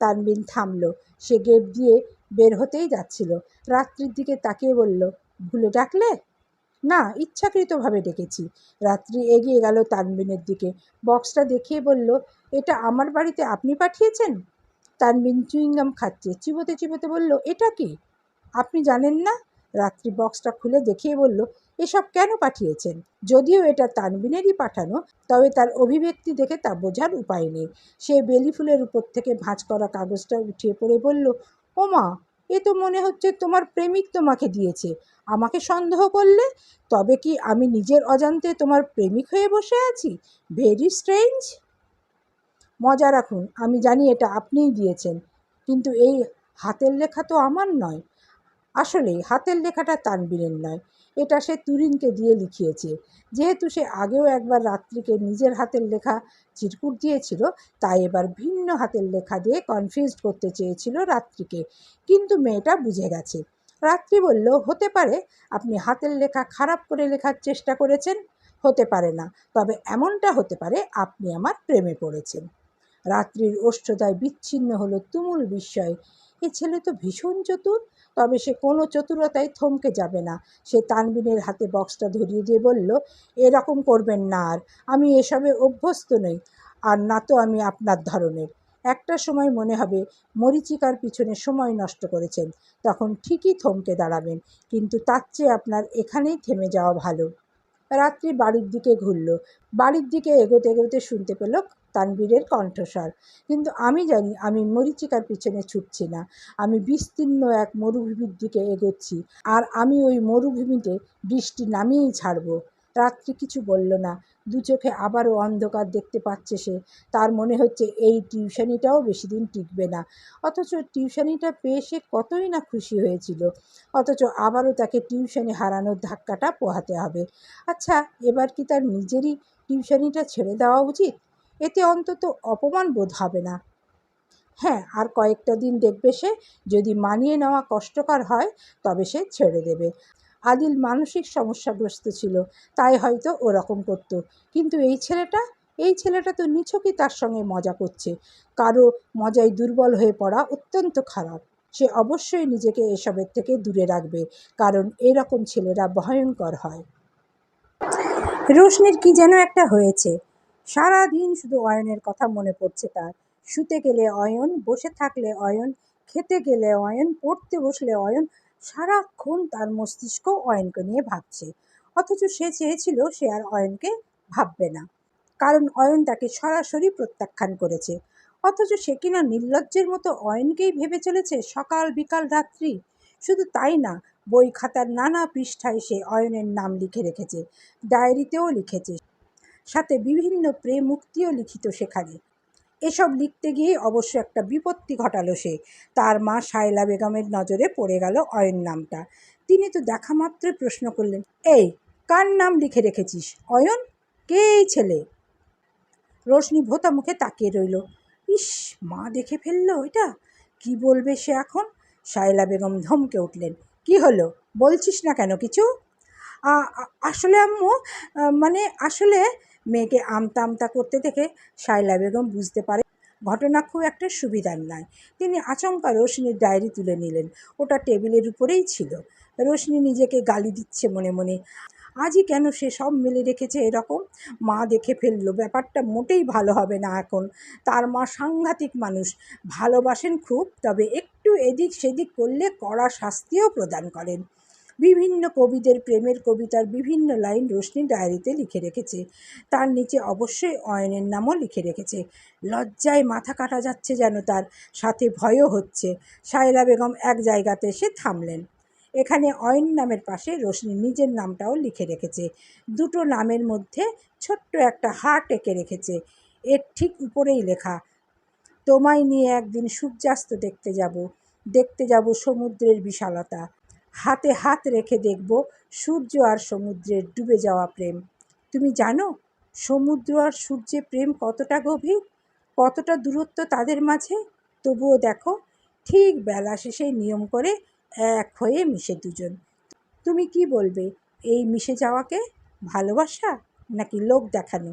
তানবিন থামল। সে গেট দিয়ে বের হতেই যাচ্ছিল। রাত্রির দিকে তাকিয়ে বলল, ভুলে ডাকলে? না, ইচ্ছাকৃতভাবে ডেকেছি। রাত্রি এগিয়ে গেল তানবিনের দিকে। বক্সটা দেখিয়ে বলল, এটা আমার বাড়িতে আপনি পাঠিয়েছেন? তানবিন চুইংগাম খাচ্ছে, চিবোতে চিবোতে বলল, এটা কি? আপনি জানেন না? রাত্রি বক্সটা খুলে দেখিয়ে বলল, এসব কেন পাঠিয়েছেন? যদিও এটা তানবিনেরই পাঠানো, তবে তার অভিব্যক্তি দেখে তা বোঝার উপায় নেই। সে বেলি ফুলের উপর থেকে ভাঁজ করা কাগজটা উঠিয়ে পড়ে বলল, ওমা, এ তো মনে হচ্ছে তোমার প্রেমিক তোমাকে দিয়েছে। আমাকে সন্দেহ করলে? তবে কি আমি নিজের অজান্তে তোমার প্রেমিক হয়ে বসে আছি? Very strange. মজা রাখুন, আমি জানি এটা আপনিই দিয়েছেন, কিন্তু এই হাতের লেখা তো আমার নয়। আসলেই হাতের লেখাটা তানবিনের নয়, এটা সে তুরিনকে দিয়ে লিখিয়েছে। যেহেতু সে আগেও একবার রাত্রিকে নিজের হাতের লেখা চিরকুট দিয়েছিল, তাই এবার ভিন্ন হাতের লেখা দিয়ে কনফিউজড করতে চেয়েছিল রাত্রিকে, কিন্তু মেয়েটা বুঝে গেছে। রাত্রি বলল, হতে পারে আপনি হাতের লেখা খারাপ করে লেখার চেষ্টা করেছেন, হতে পারে না, তবে এমনটা হতে পারে আপনি আমার প্রেমে পড়েছেন। রাত্রির ওষ্ঠদায় বিচ্ছিন্ন হলো তুমুল বিস্ময়। এ ছেলে তো ভীষণ চতুর। তবে সে কোনো চতুরতায় থমকে যাবে না। সে তানবিনের হাতে বক্সটা ধরিয়ে দিয়ে বলল, এরকম করবেন না আর, আমি এসবে অভ্যস্ত নই, আর না তো আমি আপনার ধরনের। একটা সময় মনে হবে মরীচিকার পিছনে সময় নষ্ট করেছেন, তখন ঠিকই থমকে দাঁড়াবেন, কিন্তু তার চেয়ে আপনার এখানেই থেমে যাওয়া ভালো। রাত্রি বাড়ির দিকে ঘুরল। বাড়ির দিকে এগোতে এগোতে শুনতে পেল তানবীরের কণ্ঠস্বর, কিন্তু আমি জানি আমি মরীচিকার পিছনে ছুটছি না, আমি বিস্তীর্ণ এক মরুভূমির দিকে এগোচ্ছি, আর আমি ওই মরুভূমিতে বৃষ্টি নামিয়েই ছাড়ব। রাত্রি কিছু বলল না। দু চোখে আবারও অন্ধকার দেখতে পাচ্ছে সে। তার মনে হচ্ছে এই টিউশনিটাও বেশি দিন টিকবে না। অথচ টিউশনিটা পেয়ে সে কতই না খুশি হয়েছিল, অথচ আবারও তাকে টিউশনি হারানোর ধাক্কাটা পোহাতে হবে। আচ্ছা, এবার কি তার নিজেরই টিউশনিটা ছেড়ে দেওয়া উচিত? এতে অন্তত অপমান বোধ হবে না। হ্যাঁ, আর কয়েকটা দিন দেখবে সে, যদি মানিয়ে নেওয়া কষ্টকর হয় তবে সে ছেড়ে দেবে। আদিল মানসিক সমস্যাগ্রস্ত ছিল, তাই হয়তো ওরকম করতো, কিন্তু এই ছেলেটা তো নিছকই তার সঙ্গে মজা করছে। কারো মজায় দুর্বল হয়ে পড়া অত্যন্ত খারাপ। সে অবশ্যই নিজেকে এসবের থেকে দূরে রাখবে, কারণ এরকম ছেলেরা ভয়ঙ্কর হয়। রোশনির কি যেন একটা হয়েছে। সারা দিন শুধু অয়নের কথা মনে পড়ছে তার। শুতে গেলে অয়ন, বসে থাকলে অয়ন, খেতে গেলে অয়ন, পড়তে বসলে অয়ন। সারাক্ষণ তার মস্তিষ্ক অয়নকে নিয়ে ভাবছে। অথচ সে চেয়েছিল সে আর অয়নকে ভাববে না, কারণ অয়ন তাকে সরাসরি প্রত্যাখ্যান করেছে। অথচ সে কিনা নির্লজ্জের মতো অয়নকেই ভেবে চলেছে সকাল বিকাল রাত্রি। শুধু তাই না, বই খাতার নানা পৃষ্ঠায় সে অয়নের নাম লিখে রেখেছে, ডায়েরিতেও লিখেছে, সাথে বিভিন্ন প্রেম উক্তিও লিখিত সেখানে। এসব লিখতে গিয়ে অবশ্য একটা বিপত্তি ঘটালো সে। তার মা শায়লা বেগমের নজরে পড়ে গেল অয়ন নামটা। তিনি তো দেখা মাত্রই প্রশ্ন করলেন, এই, কার নাম লিখে রেখেছিস? অয়ন? কে এই ছেলে? রোশনি ভোঁতা মুখে তাকিয়ে রইল। ইস, মা দেখে ফেললো এটা, কি বলবে সে এখন? শায়লা বেগম ধমকে উঠলেন। কি হলো, বলছিস না কেন কিছু? আসলে আম্মু, মানে আসলে, মেয়েকে আমতা আমতা করতে দেখে শায়লা বেগম বুঝতে পারে ঘটনা খুব একটা সুবিধার নয়। তিনি আচমকা রোশনির ডায়েরি তুলে নিলেন। ওটা টেবিলের উপরেই ছিল। রোশনি নিজেকে গালি দিচ্ছে মনে মনে। আজই কেন সে সব মেলে রেখেছে এরকম? মা দেখে ফেললো, ব্যাপারটা মোটেই ভালো হবে না এখন। তার মা সাংঘাতিক মানুষ, ভালোবাসেন খুব, তবে একটু এদিক সেদিক করলে কড়া শাস্তিও প্রদান করেন। বিভিন্ন কবিদের প্রেমের কবিতার বিভিন্ন লাইন রোশনি ডায়েরিতে লিখে রেখেছে। তার নিচে অবশ্যই অয়নের নামও লিখে রেখেছে। লজ্জায় মাথা কাটা যাচ্ছে যেন তার, সাথে ভয়ও হচ্ছে। শায়লা বেগম এক জায়গাতে এসে থামলেন। এখানে অয়ন নামের পাশে রোশনি নিজের নামটাও লিখে রেখেছে। দুটো নামের মধ্যে ছোট্ট একটা হার্ট এঁকে রেখেছে। এর ঠিক উপরেই লেখা, তোমায় নিয়ে একদিন সূর্যাস্ত দেখতে যাব সমুদ্রের বিশালতা। হাতে হাত রেখে দেখব সূর্য আর সমুদ্রের ডুবে যাওয়া প্রেম। তুমি জানো সমুদ্র আর সূর্যের প্রেম কতটা গভীর, কতটা দূরত্ব তাদের মাঝে? তবুও দেখো, ঠিক বেলা শেষে নিয়ম করে এক হয়ে মিশে দুজন। তুমি কি বলবে, এই মিশে যাওয়াকে ভালোবাসা নাকি লোক দেখানো?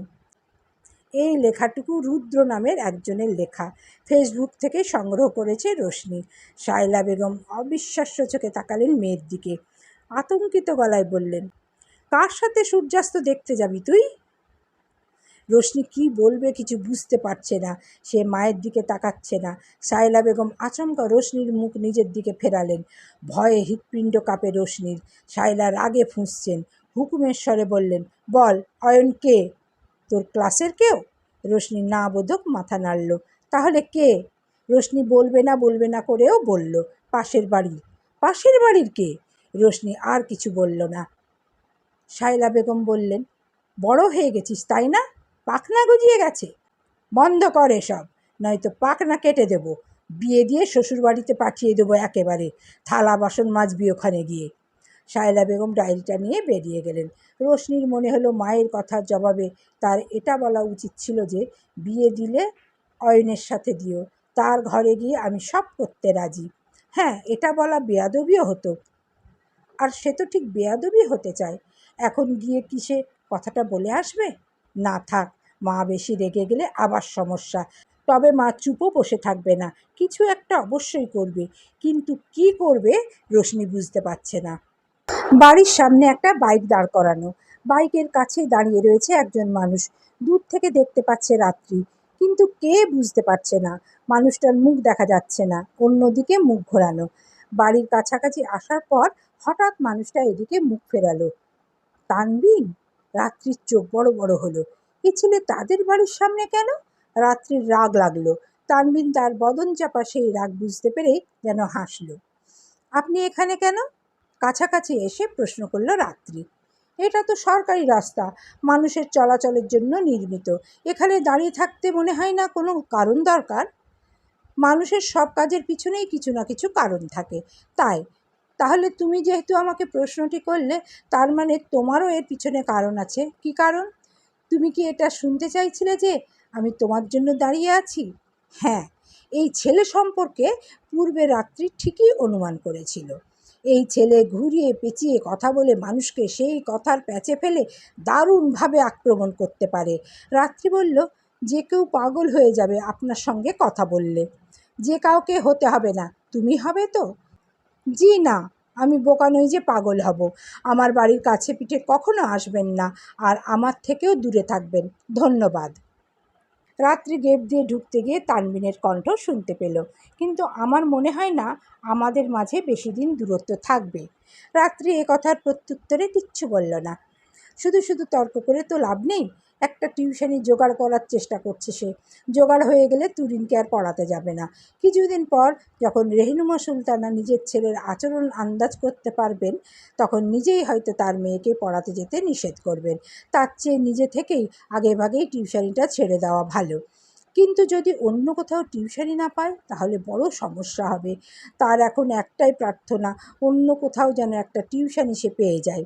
এই লেখাটুকু রুদ্র নামের একজনের লেখা, ফেসবুক থেকে সংগ্রহ করেছে রোশনি। শায়লা বেগম অবিশ্বাস্য চোখে তাকালেন মেয়ের দিকে। আতঙ্কিত গলায় বললেন, কার সাথে সূর্যাস্ত দেখতে যাবি তুই? রোশনি কি বলবে কিছু বুঝতে পারছে না। সে মায়ের দিকে তাকাচ্ছে না। শায়লা বেগম আচমকা রোশনির মুখ নিজের দিকে ফেরালেন। ভয়ে হৃৎপিণ্ড কাঁপে রোশনির। শায়লা রাগে ফুঁসছেন। হুকুমের স্বরে বললেন, বল, অয়ন কে? তোর ক্লাসের কেউ? রোশনি না বোধক মাথা নাড়ল। তাহলে কে? রোশনি বলবে না করেও বলল, পাশের বাড়ির। পাশের বাড়ির কে? রোশনি আর কিছু বলল না। শায়লা বেগম বললেন, বড় হয়ে গেছিস তাই না? পাখনা গজিয়ে গেছে। বন্ধ কর এসব, নয়তো পাখনা কেটে দেব। বিয়ে দিয়ে শ্বশুরবাড়িতে পাঠিয়ে দেবো একেবারে। থালা বাসন মাজবি ওখানে গিয়ে। শায়লা বেগম ডায়েরিটা নিয়ে বেরিয়ে গেলেন। রোশনির মনে হলো মায়ের কথার জবাবে তার এটা বলা উচিত ছিল যে, বিয়ে দিলে অয়নের সাথে দিও, তার ঘরে গিয়ে আমি সব করতে রাজি। হ্যাঁ, এটা বলা বেয়াদবিও হতো, আর সে তো ঠিক বেয়াদবি হতে চায়। এখন গিয়ে কি সে কথাটা বলে আসবে? না থাক, মা বেশি রেগে গেলে আবার সমস্যা। তবে মা চুপও বসে থাকবে না, কিছু একটা অবশ্যই করবে। কিন্তু কি করবে রোশনি বুঝতে পারছে না। বাড়ির সামনে একটা বাইক দাঁড় করানো। বাইকের কাছে দাঁড়িয়ে রয়েছে একজন মানুষ। দূর থেকে দেখতে পাচ্ছে রাত্রি, কিন্তু কে বুঝতে পারছে না। মানুষটার মুখ দেখা যাচ্ছে না, অন্যদিকে মুখ ঘোরানো। বাড়ির কাছাকাছি আসার পর হঠাৎ মানুষটা এদিকে মুখ ফেরালো। তানবিন? রাত্রির চোখ বড় বড় হলো। এ ছেলে তাদের বাড়ির সামনে কেন? রাত্রির রাগ লাগলো। তানবিন তার বদন চাপা সেই রাগ বুঝতে পেরেই যেন হাসল। আপনি এখানে কেন? কাছাকাছি এসে প্রশ্ন করল রাত্রি। এটা তো সরকারি রাস্তা, মানুষের চলাচলের জন্য নির্মিত। এখানে দাঁড়িয়ে থাকতে মনে হয় না কোনো কারণ দরকার? মানুষের সব কাজের পিছনেই কিছু না কিছু কারণ থাকে, তাই। তাহলে তুমি যেহেতু আমাকে প্রশ্নটি করলে, তার মানে তোমারও এর পিছনে কারণ আছে। কি কারণ? তুমি কি এটা শুনতে চাইছিলে যে আমি তোমার জন্য দাঁড়িয়ে আছি? হ্যাঁ, এই ছেলে সম্পর্কে পূর্বে রাত্রি ঠিকই অনুমান করেছিল। এই ছেলে ঘুরিয়ে পেঁচিয়ে কথা বলে মানুষকে সেই কথার প্যাচে ফেলে দারুণভাবে আক্রমণ করতে পারে। রাত্রি বলল, যে কেউ পাগল হয়ে যাবে আপনার সঙ্গে কথা বললে। যে কাউকে হতে হবে না, তুমি হবে তো? জি না, আমি বোকা নই যে পাগল হব। আমার বাড়ির কাছে পিঠে কখনো আসবেন না, আর আমার থেকেও দূরে থাকবেন। ধন্যবাদ। রাত্রি গেট দিয়ে ঢুকতে গিয়ে তানবিনের কণ্ঠ শুনতে পেল, কিন্তু আমার মনে হয় না আমাদের মাঝে বেশি দিন দূরত্ব থাকবে। রাত্রি এ কথার প্রত্যুত্তরে কিচ্ছু বলল না। শুধু শুধু তর্ক করে তো লাভ নেই। একটা টিউশনি জোগাড় করার চেষ্টা করছে সে। জোগাড় হয়ে গেলে তুরিনকে আর পড়াতে যাবে না। কিছুদিন পর যখন রেহনুমা সুলতানা নিজের ছেলের আচরণ আন্দাজ করতে পারবেন, তখন নিজেই হয়তো তার মেয়েকে পড়াতে যেতে নিষেধ করবেন। তার চেয়ে নিজে থেকেই আগেভাগেই টিউশনিটা ছেড়ে দেওয়া ভালো। কিন্তু যদি অন্য কোথাও টিউশনি না পায়, তাহলে বড় সমস্যা হবে। তার এখন একটাই প্রার্থনা, অন্য কোথাও যেন একটা টিউশনি সে পেয়ে যায়।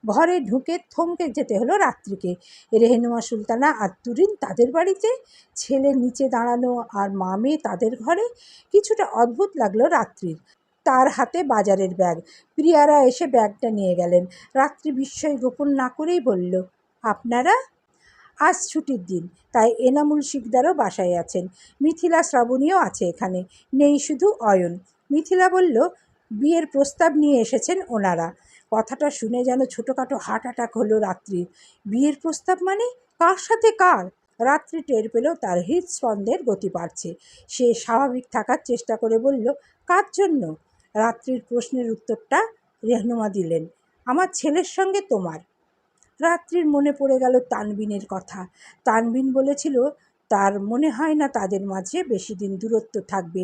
ঘরে ঢুকে থমকে যেতে হলো রাত্রিকে। রেহেনুমা সুলতানা আর তুরিন তাদের বাড়িতে, ছেলে নিচে দাঁড়ানো আর মা মেয়ে তাদের ঘরে। কিছুটা অদ্ভুত লাগলো রাত্রির। তার হাতে বাজারের ব্যাগ। প্রিয়ারা এসে ব্যাগটা নিয়ে গেলেন। রাত্রি বিস্ময় গোপন না করেই বলল, আপনারা? আজ ছুটির দিন, তাই এনামুল শিকদারও বাসায় আছেন। মিথিলা শ্রাবণীও আছে এখানে, নেই শুধু অয়ন। মিথিলা বলল, বিয়ের প্রস্তাব নিয়ে এসেছেন ওনারা। কথাটা শুনে যেন ছোটোখাটো হার্ট অ্যাটাক হলো রাত্রির। বিয়ের প্রস্তাব মানে? কার সাথে কার? রাত্রি টের পেল তার হৃদস্পন্দের গতি বাড়ছে। সে স্বাভাবিক থাকার চেষ্টা করে বলল, কার জন্য? রাত্রির প্রশ্নের উত্তরটা রেহনুমা দিলেন, আমার ছেলের সঙ্গে তোমার। রাত্রির মনে পড়ে গেল তানবিনের কথা। তানবিন বলেছিল তার মনে হয় না তাদের মাঝে বেশি দিন দূরত্ব থাকবে।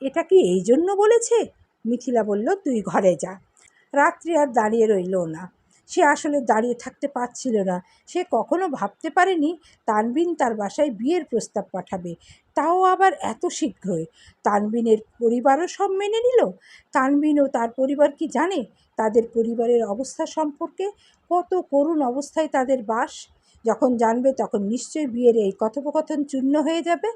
এটা কি এই জন্য বলেছে? মিথিলা বলল, তুই ঘরে যা। রাত্রি আর দাঁড়িয়ে রইল না। সে আসলে দাঁড়িয়ে থাকতে পারছিল না। সে কখনো ভাবতে পারেনি তানবিন তার বাসায় বিয়ের প্রস্তাব পাঠাবে, তাও আবার এত শীঘ্রই। তানবিনের পরিবারও সব মেনে নিল। তানবিন ও তার পরিবার কি জানে তাদের পরিবারের অবস্থা সম্পর্কে? কত করুণ অবস্থায় তাদের বাস। যখন জানবে তখন নিশ্চয়ই বিয়ের এই কথোপকথন চূর্ণ হয়ে যাবে।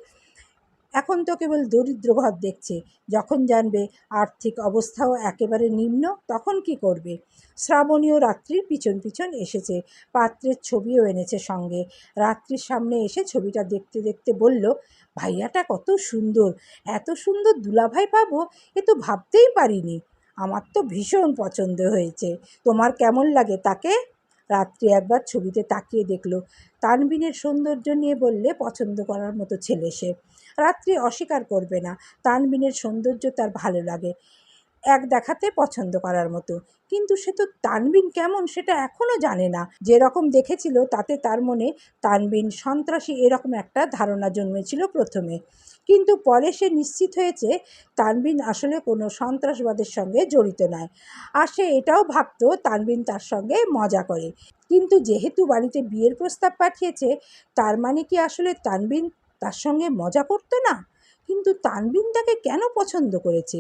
এখন তো কেবল দরিদ্র ঘর দেখছে। যখন জানবে আর্থিক অবস্থাও একেবারে নিম্ন, তখন কি করবে? শ্রাবণীয় রাত্রির পিছন পিছন এসেছে, পাত্রের ছবিও এনেছে সঙ্গে। রাত্রির সামনে এসে ছবিটা দেখতে দেখতে বলল, ভাইয়াটা কত সুন্দর, এত সুন্দর দুলাভাই পাবো এ তো ভাবতেই পারিনি। আমার তো ভীষণ পছন্দ হয়েছে। তোমার কেমন লাগে তাকে? রাত্রি একবার ছবিতে তাকিয়ে দেখল। তানবিনের সৌন্দর্য নিয়ে বললে পছন্দ করার মতো ছেলে সে। রাত্রি অস্বীকার করবে না, তানবিনের সৌন্দর্য তার ভালো লাগে, এক দেখাতে পছন্দ করার মতো। কিন্তু সে তো তানবিন কেমন সেটা এখনও জানে না। যেরকম দেখেছিল তাতে তার মনে তানবিন সন্ত্রাসী এরকম একটা ধারণা জন্মেছিল প্রথমে, কিন্তু পরে সে নিশ্চিত হয়েছে তানবিন আসলে কোনো সন্ত্রাসবাদের সঙ্গে জড়িত নয়। আর সে এটাও ভাবত তানবিন তার সঙ্গে মজা করে। কিন্তু যেহেতু বাড়িতে বিয়ের প্রস্তাব পাঠিয়েছে, তার মানে কি আসলে তানবিন তার সঙ্গে মজা করতো না? কিন্তু তানবিন তাকে কেন পছন্দ করেছে?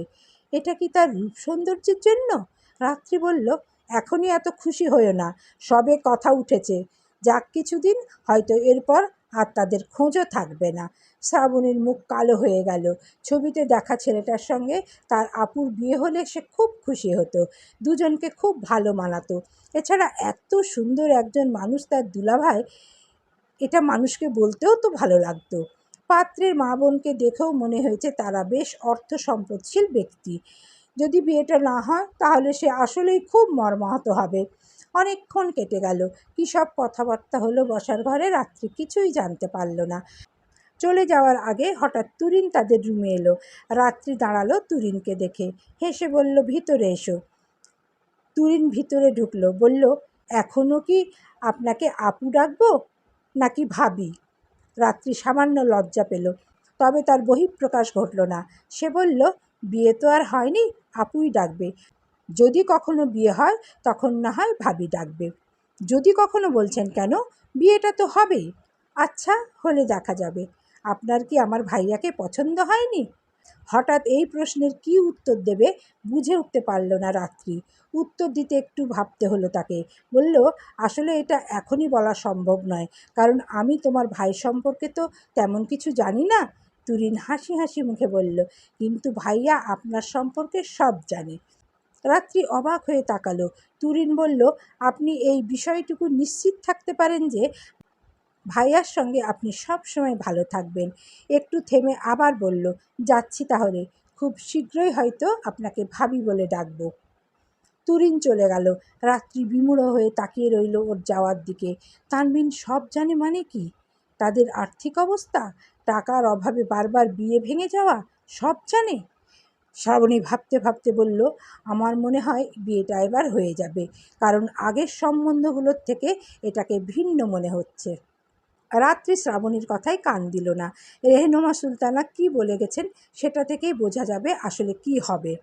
এটা কি তার রূপ সৌন্দর্যের জন্য? রাত্রি বলল, এখনই এত খুশি হয়েও না, সবে কথা উঠেছে। যাক কিছুদিন, হয়তো এরপর আর তাদের খোঁজও থাকবে না। শ্রাবণীর মুখ কালো হয়ে গেল। ছবিতে দেখা ছেলেটার সঙ্গে তার আপুর বিয়ে হলে সে খুব খুশি হতো, দুজনকে খুব ভালো মানাতো। এছাড়া এত সুন্দর একজন মানুষ তার দুলাভাই, এটা মানুষকে বলতেও তো ভালো লাগতো। পাত্রের মা বোনকে দেখেও মনে হয়েছে তারা বেশ অর্থ সম্পদশীল ব্যক্তি। যদি বিয়েটা না হয় তাহলে সে আসলেই খুব মর্মাহত হবে। অনেকক্ষণ কেটে গেল। কী সব কথাবার্তা হলো বসার ঘরে, রাত্রি কিছুই জানতে পারল না। চলে যাওয়ার আগে হঠাৎ তুরিন তাদের রুমে এলো। রাত্রি দাঁড়ালো তুরিনকে দেখে, হেসে বলল, ভিতরে এসো। তুরিন ভিতরে ঢুকলো, বলল, এখনও কি আপনাকে আপু ডাকবো নাকি ভাবি? রাত্রি সামান্য লজ্জা পেল, তবে তার বহিঃপ্রকাশ ঘটল না। সে বলল, বিয়ে তো আর হয়নি, আপুই ডাকবে। যদি কখনো বিয়ে হয় তখন না হয় ভাবি ডাকবে। যদি কখনো বলছেন কেন? বিয়েটা তো হবেই। আচ্ছা, হলে দেখা যাবে। আপনার কি আমার ভাইয়াকে পছন্দ হয়নি? হঠাৎ এই প্রশ্নের কী উত্তর দেবে বুঝে উঠতে পারল না রাত্রি। উত্তর দিতে একটু ভাবতে হলো তাকে। বলল, আসলে এটা এখনই বলা সম্ভব নয়, কারণ আমি তোমার ভাই সম্পর্কে তো তেমন কিছু জানি না। তুরিন হাসি হাসি মুখে বলল, কিন্তু ভাইয়া আপনার সম্পর্কে সব জানে। রাত্রি অবাক হয়ে তাকালো। তুরিন বলল, আপনি এই বিষয়টুকু নিশ্চিত থাকতে পারেন যে ভাইয়ার সঙ্গে আপনি সব সময় ভালো থাকবেন। একটু থেমে আবার বলল, যাচ্ছি তাহলে, খুব শীঘ্রই হয়তো আপনাকে ভাবি বলে ডাকব। তুরিন চলে গেল। রাত্রি বিমূঢ় হয়ে তাকিয়ে রইল ওর যাওয়ার দিকে। তানবিন সব জানে মানে কি? তাদের আর্থিক অবস্থা, টাকার অভাবে বারবার বিয়ে ভেঙে যাওয়া, সব জানে। শ্রাবণী ভাবতে ভাবতে বলল, আমার মনে হয় বিয়েটা এবার হয়ে যাবে, কারণ আগের সম্বন্ধগুলোর থেকে এটাকে ভিন্ন মনে হচ্ছে। রাত্রি শ্রাবণীর কথায় কান দিল না। রেহনুমা সুলতানা কি বলে গেছেন সেটা থেকেই বোঝা যাবে আসলে কি হবে।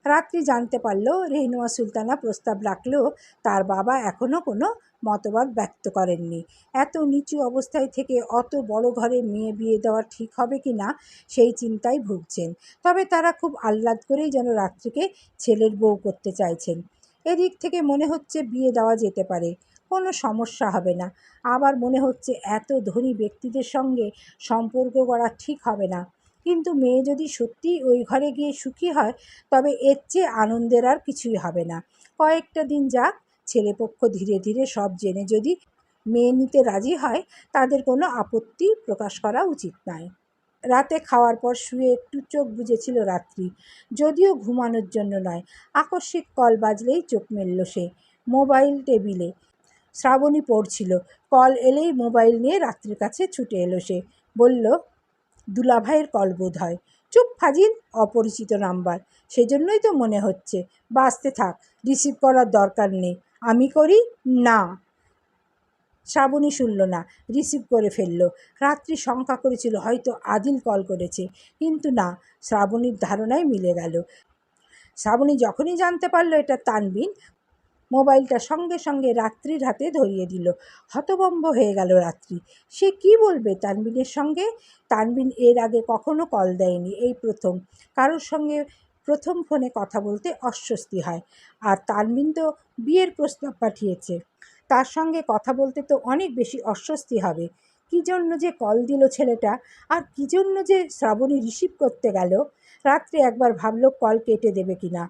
রাত্রি জানতে পারল রেহনুমা সুলতানা প্রস্তাব রাখলেও তার বাবা এখনও কোনো মতবাদ ব্যক্ত করেননি। এত নিচু অবস্থায় থেকে অত বড় ঘরে মেয়ে বিয়ে দেওয়া ঠিক হবে কি না সেই চিন্তায় ভুগছেন। তবে তারা খুব আহ্লাদ করেই যেন রাত্রিকে ছেলের বউ করতে চাইছেন। এদিক থেকে মনে হচ্ছে বিয়ে দেওয়া যেতে পারে, কোনো সমস্যা হবে না। আবার মনে হচ্ছে এত ধনী ব্যক্তিদের সঙ্গে সম্পর্ক করা ঠিক হবে না। কিন্তু মেয়ে যদি সত্যিই ওই ঘরে গিয়ে সুখী হয়, তবে এর চেয়ে আনন্দের আর কিছুই হবে না। কয়েকটা দিন যাক, ছেলেপক্ষ ধীরে ধীরে সব জেনে যদি মেয়ে নিতে রাজি হয়, তাদের কোনো আপত্তি প্রকাশ করা উচিত নয়। রাতে খাওয়ার পর শুয়ে একটু চোখ বুজেছিল রাত্রি, যদিও ঘুমানোর জন্য নয়। আকস্মিক কল বাজলেই চোখ মেলল সে। মোবাইল টেবিলে, শ্রাবণী পড়ছিল। কল এলেই মোবাইল নিয়ে রাত্রির কাছে ছুটে এলো সে। বলল, দুলাভাইয়ের কল বোধ হয়। চুপ ফাজিল, অপরিচিত নাম্বার। সেজন্যই তো মনে হচ্ছে। বাঁচতে থাক, রিসিভ করার দরকার নেই। আমি করি না। শ্রাবণী শুনল না, রিসিভ করে ফেলল। রাত্রি শঙ্কা করেছিল হয়তো আদিল কল করেছে, কিন্তু না, শ্রাবণীর ধারণায় মিলে গেল। শ্রাবণী যখনই জানতে পারল এটা তানবিন, মোবাইলটা সঙ্গে সঙ্গে রাত্রির হাতে ধরিয়ে দিল। হতভম্ব হয়ে গেল রাত্রি। সে কি বলবে তানবিনের সঙ্গে? তানবিন এর আগে কখনো কল দেয়নি, এই প্রথম। কারোর সঙ্গে প্রথম ফোনে কথা বলতে অস্বস্তি হয়। আর তানবিন তো বিয়ের প্রস্তাব পাঠিয়েছে, তার সঙ্গে কথা বলতে তো অনেক বেশি অস্বস্তি হবে। কী জন্য যে কল দিল ছেলেটা, আর কী জন্য যে শ্রাবণী রিসিভ করতে গেল? রাত্রে একবার ভাবল কল কেটে দেবে কিনা,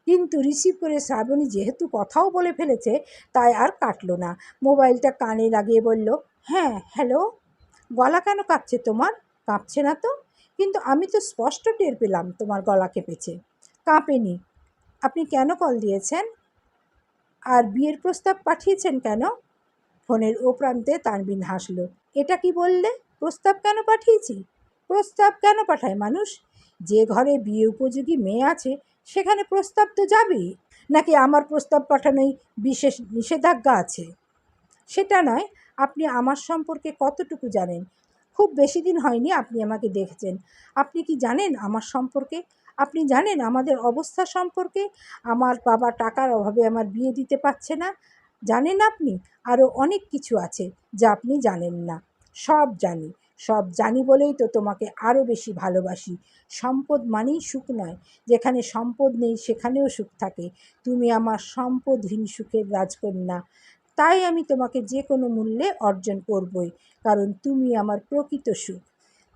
কিন্তু রিসিভ করে শ্রাবণী যেহেতু কথাও বলে ফেলেছে, তাই আর কাটল না। মোবাইলটা কানে লাগিয়ে বলল, হ্যাঁ হ্যালো। গলা কেন কাঁপছে তোমার? কাঁপছে না তো, কিন্তু আমি তো স্পষ্ট টের পেলাম তোমার গলা কেঁপেছে। কাঁপেনি। আপনি কেন কল দিয়েছেন? আর বিয়ের প্রস্তাব পাঠিয়েছেন কেন? ফোনের ও প্রান্তে তানবিন হাসল। এটা কি বললে? প্রস্তাব কেন পাঠিয়েছি? প্রস্তাব কেন পাঠায় মানুষ? যে ঘরে বিয়ে উপযোগী মেয়ে আছে, সেখানে প্রস্তাব তো যাবেই। নাকি আমার প্রস্তাব পাঠানোয় বিশেষ নিষেধাজ্ঞা আছে? সেটা নয়, আপনি আমার সম্পর্কে কতটুকু জানেন? খুব বেশি দিন হয়নি আপনি আমাকে দেখেছেন। আপনি কি জানেন আমার সম্পর্কে? আপনি জানেন আমাদের অবস্থা সম্পর্কে? আমার বাবা টাকার অভাবে আমার বিয়ে দিতে পারছে না। জানেন আপনি? আরও অনেক কিছু আছে যা আপনি জানেন না। সব জানি, সব জানি বলেই তো তোমাকে আরও বেশি ভালোবাসি। সম্পদ মানেই সুখ নয়। যেখানে সম্পদ নেই সেখানেও সুখ থাকে। তুমি আমার সম্পদহীন সুখের রাজকন্যা। তাই আমি তোমাকে যে কোনো মূল্যে অর্জন করবই, কারণ তুমি আমার প্রকৃত সুখ।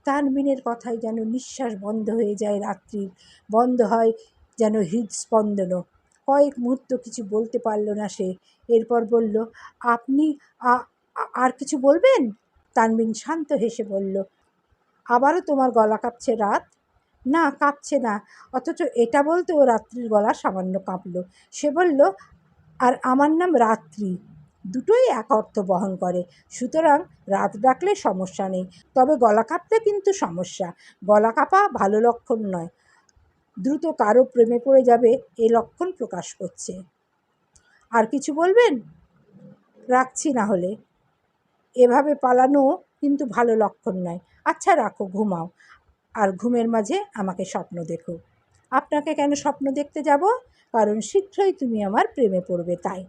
তানবিনের কথায় যেন নিঃশ্বাস বন্ধ হয়ে যায় রাত্রির, বন্ধ হয় যেন হৃদস্পন্দনও। কয়েক মুহূর্ত কিছু বলতে পারল না সে। এরপর বলল, আপনি আর কিছু বলবেন? তানবিন শান্ত হেসে বলল, আবারও তোমার গলা কাঁপছে রাত? না, কাঁপছে না। অথচ এটা বলতেও রাত্রির গলা সামান্য কাঁপল। সে বলল, আর আমার নাম রাত্রি। দুটোই এক অর্থ বহন করে, সুতরাং রাত ডাকলে সমস্যা নেই। তবে গলা কাঁপতে কিন্তু সমস্যা। গলা কাঁপা ভালো লক্ষণ নয়, দ্রুত কারো প্রেমে পড়ে যাবে এ লক্ষণ প্রকাশ করছে। আর কিছু বলবেন? রাখছি না হলে। এভাবে পালানো কিন্তু ভালো লক্ষণ নয়। আচ্ছা রাখো, ঘুমাও। আর ঘুমের মাঝে আমাকে স্বপ্ন দেখো। আপনাকে কেন স্বপ্ন দেখতে যাব? কারণ শীঘ্রই তুমি আমার প্রেমে পড়বে তাই।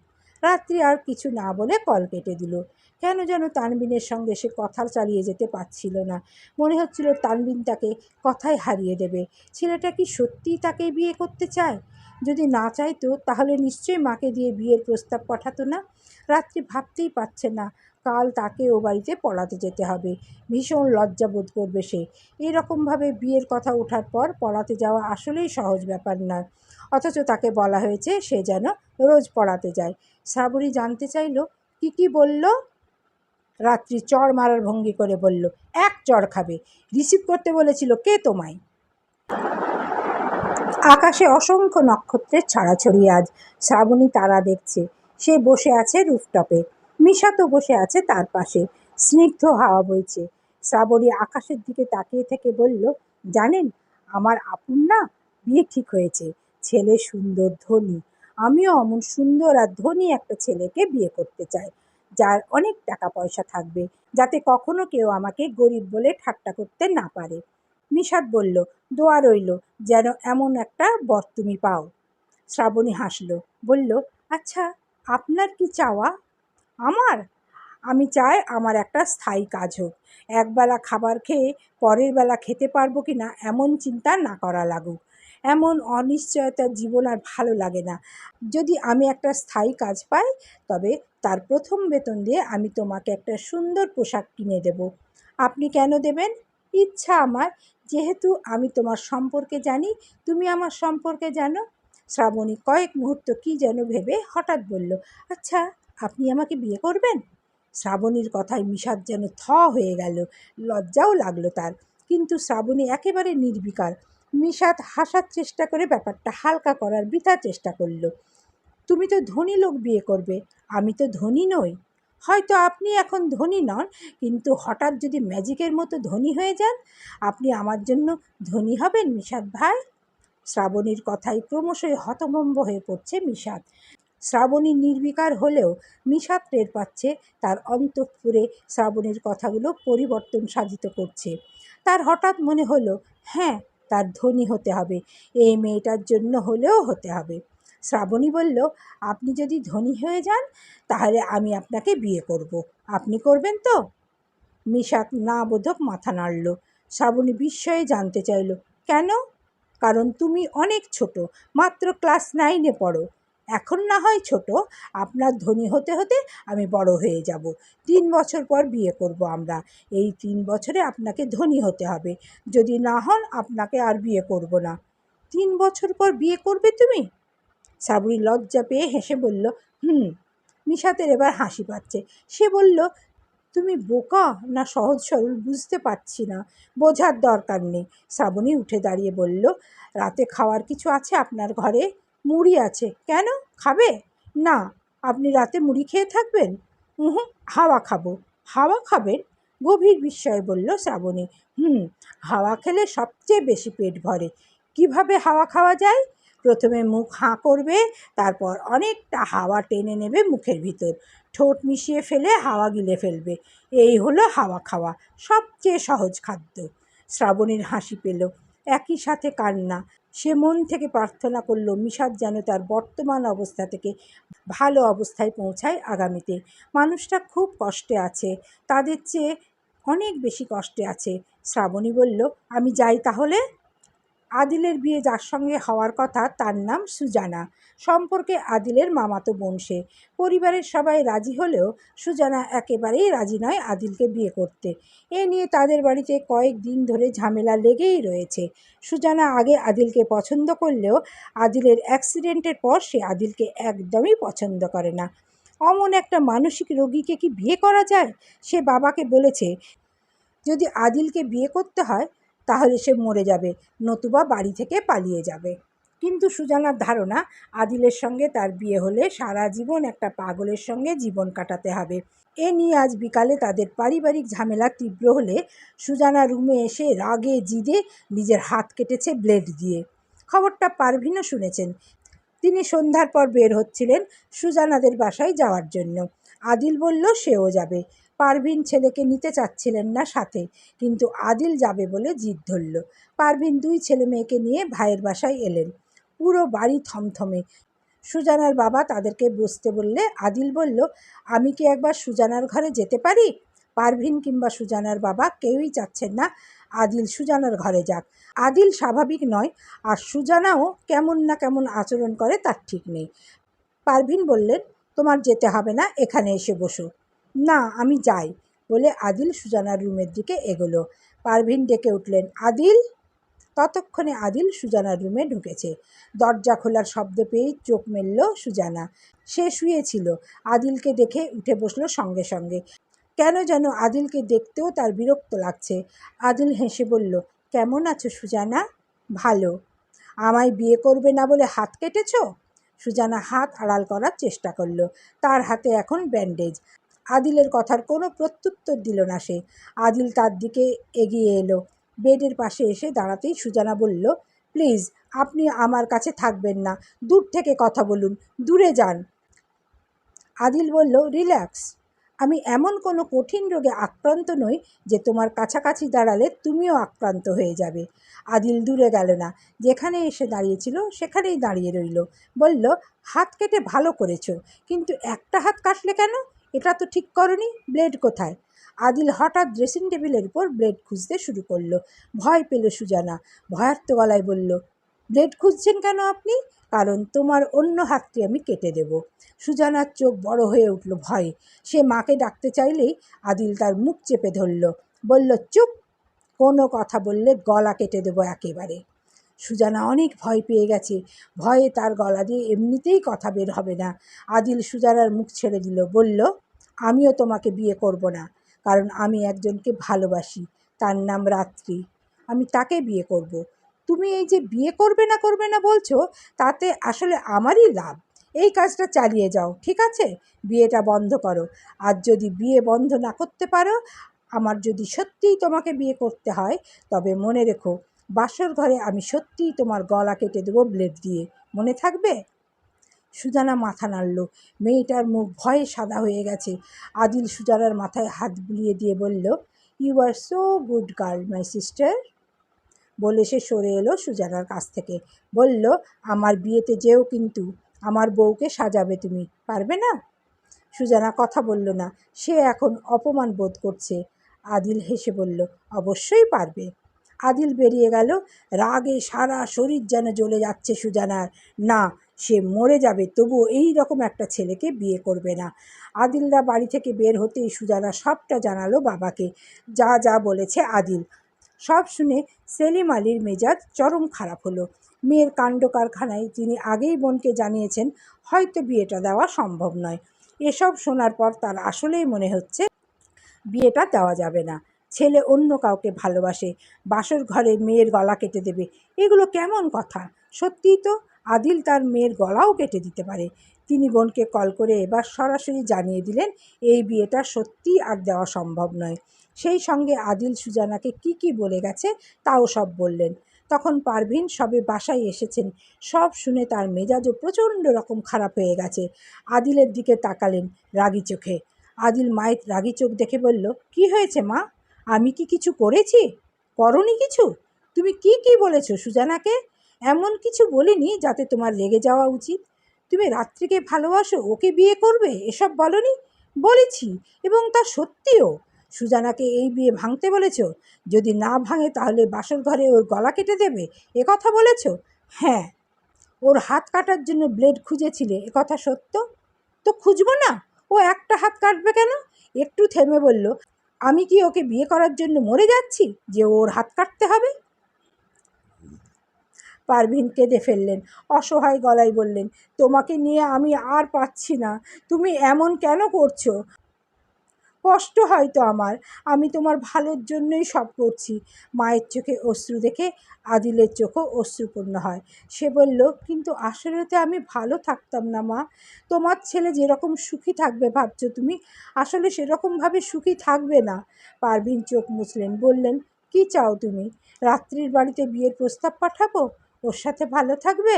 রাত্রি আর কিছু না বলে কল কেটে দিল। কেন যেন তানবিনের সঙ্গে সে কথা চালিয়ে যেতে পারছিল না। মনে হচ্ছিল তানবিন তাকে কথায় হারিয়ে দেবে। ছেলেটা কি সত্যিই তাকে বিয়ে করতে চায়? যদি না চাইতো তাহলে নিশ্চয়ই মাকে দিয়ে বিয়ের প্রস্তাব পাঠাতো না। রাত্রি ভাবতেই পারছে না কাল তাকে ও বাড়িতে পড়াতে যেতে হবে। ভীষণ লজ্জা বোধ করবে সে। এরকমভাবে বিয়ের কথা ওঠার পর পড়াতে যাওয়া আসলেই সহজ ব্যাপার নয়। অথচ তাকে বলা হয়েছে সে যেন রোজ পড়াতে যায়। শ্রাবণী জানতে চাইল, কি বলল? রাত্রি চড় মারার ভঙ্গি করে বলল, এক চড় খাবে। রিসিভ করতে বলেছিল কে তোমায়? আকাশে অসংখ্য নক্ষত্রের ছড়াছড়ি আজ। শ্রাবণী তারা দেখছে। সে বসে আছে রুফটপে। মিশা তো বসে আছে তার পাশে। স্নিগ্ধ হাওয়া বইছে। শ্রাবণী আকাশের দিকে তাকিয়ে থেকে বলল, জানেন, আমার আপুর না বিয়ে ঠিক হয়েছে। ছেলে সুন্দর, ধনী। আমিও অমন সুন্দর আর ধনী একটা ছেলেকে বিয়ে করতে চাই, যার অনেক টাকা পয়সা থাকবে, যাতে কখনো কেউ আমাকে গরিব বলে ঠাট্টা করতে না পারে। নিষাদ বলল, দোয়া রইল যেন এমন একটা বর তুমি পাও। শ্রাবণী হাসল, বলল, আচ্ছা, আপনার কি চাওয়া? আমার? আমি চাই আমার একটা স্থায়ী কাজ হোক। একবেলা খাবার খেয়ে পরের বেলা খেতে পারবো কি না এমন চিন্তা না করা লাগুক। এমন অনিশ্চয়তার জীবন আর ভালো লাগে না। যদি আমি একটা স্থায়ী কাজ পাই, তবে তার প্রথম বেতন দিয়ে আমি তোমাকে একটা সুন্দর পোশাক কিনে দেব। আপনি কেন দেবেন? ইচ্ছা আমার, যেহেতু আমি তোমার সম্পর্কে জানি, তুমি আমার সম্পর্কে জানো। শ্রাবণী কয়েক মুহূর্ত কী যেন ভেবে হঠাৎ বলল, আচ্ছা, আপনি আমাকে বিয়ে করবেন? শ্রাবণীর কথায় মিশাদ যেন থ হয়ে গেল। লজ্জাও লাগলো তার, কিন্তু শ্রাবণী একেবারে নির্বিকার। মিশাদ হাসার চেষ্টা করে ব্যাপারটা হালকা করার বৃথা চেষ্টা করল। তুমি তো ধনী লোক বিয়ে করবে, আমি তো ধনী নই। হয়তো আপনি এখন ধনী নন, কিন্তু হঠাৎ যদি ম্যাজিকের মতো ধনী হয়ে যান, আপনি আমার জন্য ধনী হবেন মিশাদ ভাই। শ্রাবণীর কথায় ক্রমশই হতভম্ব হয়ে পড়ছে মিশাদ। শ্রাবণী নির্বিকার হলেও মিশাদ টের পাচ্ছে তার অন্তঃপুরে শ্রাবণীর কথাগুলো পরিবর্তন সাধিত করছে। তার হঠাৎ মনে হলো, হ্যাঁ, তার ধনী হতে হবে, এই মেয়েটার জন্য হলেও হতে হবে। শ্রাবণী বলল, আপনি যদি ধনী হয়ে যান, তাহলে আমি আপনাকে বিয়ে করব। আপনি করবেন তো? মিশাত না বোধক মাথা নাড়ল। শ্রাবণী বিস্ময়ে জানতে চাইল, কেন? কারণ তুমি অনেক ছোট, মাত্র ক্লাস 9-এ পড়ো। এখন না হয় ছোট, আপনার ধনী হতে হতে আমি বড় হয়ে যাব। 3 বছর পর বিয়ে করব আমরা। এই 3 বছরে আপনাকে ধনী হতে হবে। যদি না হন, আপনাকে আর বিয়ে করব না। 3 বছর পর বিয়ে করবে তুমি? শ্রাবণী লজ্জা পেয়ে হেসে বলল, হুম। মিশাতের এবার হাসি পাচ্ছে। সে বলল, তুমি বোকা না সহজ সরল বুঝতে পারছি না। বোঝার দরকার নেই। শ্রাবণী উঠে দাঁড়িয়ে বলল, রাতে খাওয়ার কিছু আছে আপনার ঘরে? মুড়ি আছে। কেন, খাবে? না। আপনি রাতে মুড়ি খেয়ে থাকবেন? হুম, হাওয়া খাবো। হাওয়া খাবেন? গভীর বিস্ময়ে বলল শ্রাবণী। হাওয়া খেলে সবচেয়ে বেশি পেট ভরে। কিভাবে হাওয়া খাওয়া যায়? প্রথমে মুখ হাঁ করবে, তারপর অনেকটা হাওয়া টেনে নেবে মুখের ভিতর, ঠোঁট মিশিয়ে ফেলে হাওয়া গিলে ফেলবে। এই হলো হাওয়া খাওয়া, সবচেয়ে সহজ খাদ্য। শ্রাবণীর হাসি পেল, একই সাথে কান্না। সে মন থেকে প্রার্থনা করল মিশাদ যেন তার বর্তমান অবস্থা থেকে ভালো অবস্থায় পৌঁছায় আগামীতে। মানুষটা খুব কষ্টে আছে, তাদের চেয়ে অনেক বেশি কষ্টে আছে। শ্রাবণী বলল, আমি যাই তাহলে। আদিলের বিয়ে যার সঙ্গে হওয়ার কথা তার নাম সুজানা। সম্পর্কে আদিলের মামাতো বোন সে। পরিবারের সবাই রাজি হলেও সুজানা একেবারেই রাজি নয় আদিলকে বিয়ে করতে। এ নিয়ে তাদের বাড়িতে কয়েকদিন ধরে ঝামেলা লেগেই রয়েছে। সুজানা আগে আদিলকে পছন্দ করলেও আদিলের অ্যাক্সিডেন্টের পর সে আদিলকে একদমই পছন্দ করে না। অমন একটা মানসিক রোগীকে কি বিয়ে করা যায়? সে বাবাকে বলেছে, যদি আদিলকে বিয়ে করতে হয় তাহলে সে মরে যাবে, নতুবা বাড়ি থেকে পালিয়ে যাবে। কিন্তু সুজানার ধারণা, আদিলের সঙ্গে তার বিয়ে হলে সারা জীবন একটা পাগলের সঙ্গে জীবন কাটাতে হবে। এ নিয়ে আজ বিকালে তাদের পারিবারিক ঝামেলা তীব্র হলে সুজানা রুমে এসে রাগে জিদে নিজের হাত কেটেছে ব্লেড দিয়ে। খবরটা পারভিনও শুনেছেন। তিনি সন্ধ্যার পর বের হচ্ছিলেন সুজানাদের বাসায় যাওয়ার জন্য। আদিল বলল সেও যাবে। পারভিন ছেলেকে নিতে চাচ্ছিলেন না সাথে, কিন্তু আদিল যাবে বলে জিদ ধরল। পারভিন 2 ছেলে মেয়েকে নিয়ে ভাইয়ের বাসায় এলেন। পুরো বাড়ি থমথমে। সুজানার বাবা তাদেরকে বসতে বললে আদিল বলল, আমি কি একবার সুজানার ঘরে যেতে পারি? পারভিন কিংবা সুজানার বাবা কেউই চাচ্ছেন না আদিল সুজানার ঘরে যাক। আদিল স্বাভাবিক নয়, আর সুজানাও কেমন না কেমন আচরণ করে তার ঠিক নেই। পারভিন বললেন, তোমার যেতে হবে না, এখানে এসে বসো। না, আমি যাই বলে আদিল সুজানার রুমের দিকে এগোলো। পারভিন ডেকে উঠলেন, আদিল। ততক্ষণে আদিল সুজানার রুমে ঢুকেছে। দরজা খোলার শব্দ পেয়েই চোখ মেলল সুজানা। সে শুয়েছিল। আদিলকে দেখে উঠে বসলো সঙ্গে সঙ্গে। কেন যেন আদিলকে দেখতেও তার বিরক্ত লাগছে। আদিল হেসে বলল, কেমন আছো সুজানা? ভালো। আমায় বিয়ে করবে না বলে হাত কেটেছ? সুজানা হাত আড়াল করার চেষ্টা করল। তার হাতে এখন ব্যান্ডেজ। আদিলের কথার কোনো প্রত্যুত্তর দিল না সে। আদিল তার দিকে এগিয়ে এলো। বেডের পাশে এসে দাঁড়াতেই সুজানা বলল, প্লিজ, আপনি আমার কাছে থাকবেন না, দূর থেকে কথা বলুন, দূরে যান। আদিল বলল, রিল্যাক্স। আমি এমন কোনো কঠিন রোগে আক্রান্ত নই যে তোমার কাছাকাছি দাঁড়ালে তুমিও আক্রান্ত হয়ে যাবে। আদিল দূরে গেল না, যেখানে এসে দাঁড়িয়েছিল সেখানেই দাঁড়িয়ে রইল। বলল, হাত কেটে ভালো করেছো, কিন্তু একটা হাত কাটলে কেন? এটা তো ঠিক করনি। ব্লেড কোথায়? আদিল হঠাৎ ড্রেসিং টেবিলের উপর ব্লেড খুঁজতে শুরু করলো। ভয় পেল সুজানা। ভয়ার্ত গলায় বলল, ব্লেড খুঁজছেন কেন আপনি? কারণ তোমার অন্য হাতটি আমি কেটে দেব। সুজানার চোখ বড় হয়ে উঠল ভয়ে। সে মাকে ডাকতে চাইলেই আদিল তার মুখ চেপে ধরল, বলল, চুপ, কোনো কথা বললে গলা কেটে দেবো একেবারে। সুজানা অনেক ভয় পেয়ে গেছে। ভয়ে তার গলা দিয়ে এমনিতেই কথা বের হবে না। আদিল সুজানার মুখ ছেড়ে দিল, বলল, আমিও তোমাকে বিয়ে করব না, কারণ আমি একজনকে ভালোবাসি, তার নাম রাত্রি। আমি তাকে বিয়ে করব। তুমি এই যে বিয়ে করবে না বলছো, তাতে আসলে আমারই লাভ। এই কাজটা চালিয়ে যাও, ঠিক আছে? বিয়েটা বন্ধ করো। আর যদি বিয়ে বন্ধ না করতে পারো, আমার যদি সত্যিই তোমাকে বিয়ে করতে হয়, তবে মনে রেখো, বাসর ঘরে আমি সত্যিই তোমার গলা কেটে দেবো ব্লেড দিয়ে। মনে থাকবে? সুজানা মাথা নাড়ল। মেয়েটার মুখ ভয়ে সাদা হয়ে গেছে। আদিল সুজানার মাথায় হাত বুলিয়ে দিয়ে বলল, you are so good girl my sister. বলে সে সরে এলো সুজানার কাছ থেকে। বলল, আমার বিয়েতে যেও কিন্তু, আমার বউকে সাজাবে তুমি, পারবে না? সুজানা কথা বলল না। সে এখন অপমান বোধ করছে। আদিল হেসে বলল, অবশ্যই পারবে। আদিল বেরিয়ে গেল। রাগে সারা শরীর যেন জ্বলে যাচ্ছে সুজানার। না, সে মরে যাবে তবুও এই রকম একটা ছেলেকে বিয়ে করবে না। আদিলরা বাড়ি থেকে বের হতেই সুজানা সবটা জানালো বাবাকে, যা যা বলেছে আদিল। সব শুনে সেলিম আলীর মেজাজ চরম খারাপ হলো। মেয়ের কাণ্ড কারখানায় তিনি আগেই বোনকে জানিয়েছেন হয়তো বিয়েটা দেওয়া সম্ভব নয়। এসব শোনার পর তার আসলেই মনে হচ্ছে বিয়েটা দেওয়া যাবে না। ছেলে অন্য কাউকে ভালোবাসে, বাসর ঘরে মেয়ের গলা কেটে দেবে, এগুলো কেমন কথা? সত্যিই তো, আদিল তার মেয়ের গলাও কেটে দিতে পারে। তিনি বোনকে কল করে এবার সরাসরি জানিয়ে দিলেন এই বিয়েটা সত্যিই আর দেওয়া সম্ভব নয়। সেই সঙ্গে আদিল সুজানাকে কি বলে গেছে তাও সব বললেন। তখন পারভিন সবে বাসায় এসেছেন। সব শুনে তার মেজাজও প্রচণ্ড রকম খারাপ হয়ে গেছে। আদিলের দিকে তাকালেন রাগি চোখে। আদিল মায়ের রাগি চোখ দেখে বলল, কি হয়েছে মা? আমি কি কিছু করেছি? করনি কিছু? তুমি কি বলেছো সুজানাকে? এমন কিছু বলিনি যাতে তোমার রেগে যাওয়া উচিত। তুমি রাত্রিকে ভালোবাসো, ওকে বিয়ে করবে, এসব বলনি? বলেছি, এবং তা সত্যিও। সুজানাকে এই বিয়ে ভাঙতে বলেছ? যদি না ভাঙে তাহলে বাসর ঘরে ওর গলা কেটে দেবে, এ কথা বলেছ? হ্যাঁ। ওর হাত কাটার জন্য ব্লেড খুঁজেছিলে, এ কথা সত্য? তো খুঁজবো না? ও একটা হাত কাটবে কেন? একটু থেমে বলল, আমি কি ওকে বিয়ে করার জন্য মরে যাচ্ছি যে ওর হাত কাটতে হবে? পারভিন কেঁদে ফেললেন। অসহায় গলায় বললেন, তোমাকে নিয়ে আমি আর পাচ্ছি না। তুমি এমন কেন করছো? কষ্ট হয় তো আমার। আমি তোমার ভালোর জন্যই সব করছি। মায়ের চোখে অশ্রু দেখে আদিলের চোখও অশ্রুপূর্ণ হয়। সে বলল, কিন্তু আসলে তো আমি ভালো থাকতাম না মা। তোমার ছেলে যেরকম সুখী থাকবে ভাবছো তুমি, আসলে সেরকমভাবে সুখী থাকবে না। পারভিন চোখ মুছলেন, বললেন, কি চাও তুমি? রাত্রির বাড়িতে বিয়ের প্রস্তাব পাঠাবো? ওর সাথে ভালো থাকবে?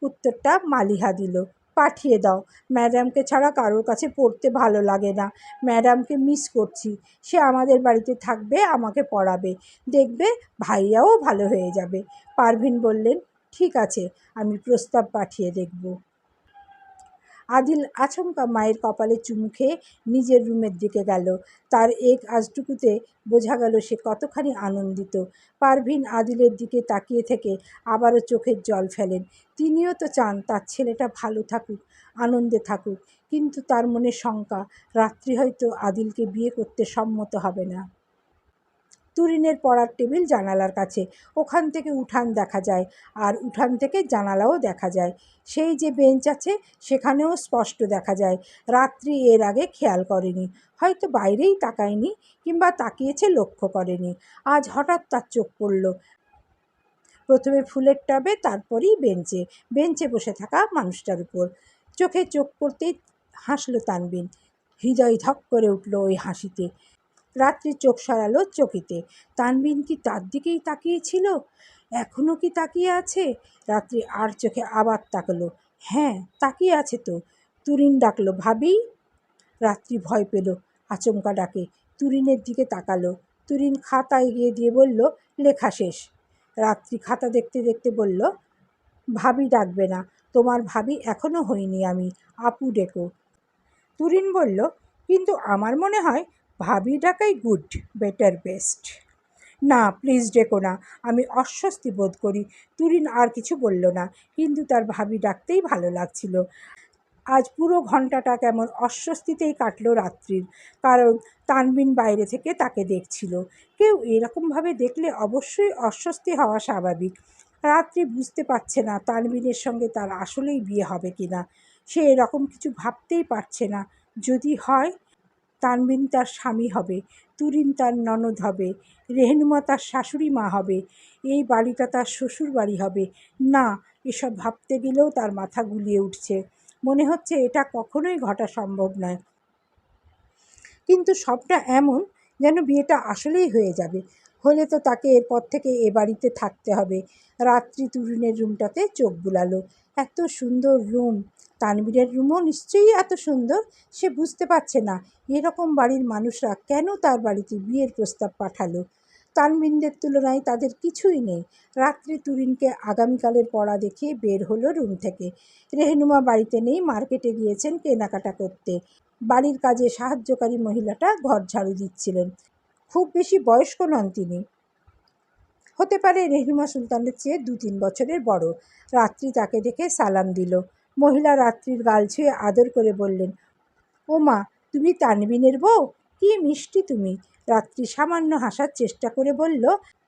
উত্তরটা মালিহা দিল, পাঠিয়ে দাও। ম্যাডামকে ছাড়া কারোর কাছে পড়তে ভালো লাগে না। ম্যাডামকে মিস করছি। সে আমাদের বাড়িতে থাকবে, আমাকে পড়াবে, দেখবে ভাইয়াও ভালো হয়ে যাবে। পারভিন বললেন, ঠিক আছে, আমি প্রস্তাব পাঠিয়ে দেখব। আদিল আচমকা মায়ের কপালে চুমু খেয়ে নিজের রুমের দিকে গেল। তার আজটুকুতে বোঝা গেল সে কতখানি আনন্দিত। পারভিন আদিলের দিকে তাকিয়ে থেকে আবারও চোখের জল ফেলেন। তিনিও তো চান তার ছেলেটা ভালো থাকুক, আনন্দে থাকুক, কিন্তু তার মনে শঙ্কা, রাত্রি হয়তো আদিলকে বিয়ে করতে সম্মত হবে না। তুরিনের পড়ার টেবিল জানালার কাছে, ওখান থেকে উঠান দেখা যায়, আর উঠান থেকে জানালাও দেখা যায়। সেই যে বেঞ্চ আছে সেখানেও স্পষ্ট দেখা যায়। রাত্রি এর আগে খেয়াল করেনি, হয়তো বাইরেই তাকায়নি, কিংবা তাকিয়েছে লক্ষ্য করেনি। আজ হঠাৎ তার চোখ পড়ল, প্রথমে ফুলের টবে, তারপরেই বেঞ্চে বসে থাকা মানুষটার উপর। চোখে চোখ পড়তেই হাসল তানবিন। হৃদয় ধক করে উঠল ওই হাসিতে। রাত্রি চোখ সরালো চকিতে। তানবিন কি তার দিকেই তাকিয়েছিল? এখনও কি তাকিয়ে আছে? রাত্রি আর চোখে আবার তাকালো। হ্যাঁ, তাকিয়ে আছে তো। তুরিন ডাকলো, ভাবি। রাত্রি ভয় পেল। আচমকা ডাকে। তুরিনের দিকে তাকালো। তুরিন খাতা এগিয়ে দিয়ে বলল, লেখা শেষ। রাত্রি খাতা দেখতে দেখতে বলল, ভাবি ডাকবে না, তোমার ভাবি এখনও হইনি আমি, আপু ডেকো। তুরিন বলল, কিন্তু আমার মনে হয় ভাবি ডাকাই গুড, বেটার, বেস্ট। না, প্লিজ ডেকো না, আমি অস্বস্তি বোধ করি। তুরিন আর কিছু বলল না, কিন্তু তার ভাবি ডাকতেই ভালো লাগছিল। আজ পুরো ঘন্টাটা কেমন অস্বস্তিতেই কাটলো রাত্রির, কারণ তানবিন বাইরে থেকে তাকে দেখছিল। কেউ এরকমভাবে দেখলে অবশ্যই অস্বস্তি হওয়া স্বাভাবিক। রাত্রি বুঝতে পারছে না তানবিনের সঙ্গে তার আসলেই বিয়ে হবে কিনা। সে এরকম কিছু ভাবতেই পারছে না। যদি হয়, তানবিন তার স্বামী হবে, তুরিন তার ননদ হবে, রেহনুমা তার শাশুড়ি মা হবে, এই বাড়িটা তার শ্বশুর বাড়ি হবে। না, এসব ভাবতে গেলেও তার মাথা গুলিয়ে উঠছে। মনে হচ্ছে এটা কখনোই ঘটা সম্ভব নয়। কিন্তু সবটা এমন যেন বিয়েটা আসলেই হয়ে যাবে। হলে তো তাকে এরপর থেকে এ বাড়িতে থাকতে হবে। রাত্রি তুরিনের রুমটাতে চোখ বুলালো। এত সুন্দর রুম! তানবীরের রুমও নিশ্চয়ই এত সুন্দর। সে বুঝতে পারছে না এরকম বাড়ির মানুষরা কেন তার বাড়িতে বিয়ের প্রস্তাব পাঠালো। তানবিনদের তুলনায় তাদের কিছুই নেই। রাত্রি তুরিনকে আগামীকালের পড়া দেখিয়ে বের হলো রুম থেকে। রেহনুমা বাড়িতে নেই, মার্কেটে গিয়েছেন কেনাকাটা করতে। বাড়ির কাজে সাহায্যকারী মহিলাটা ঘর ঝাড়ু দিচ্ছিলেন। খুব বেশি বয়স্ক নন তিনি। হতে পারে রেহনুমা সুলতানের চেয়ে 2-3 বছরের বড়। রাত্রি তাকে দেখে সালাম দিল। মহিলা রাত্রির গাল ছুঁয়ে আদর করে বললেন, ও মা, তুমি তানবিনের বউ? কি মিষ্টি তুমি। রাত্রি সামান্য হাসার চেষ্টা করে বলল,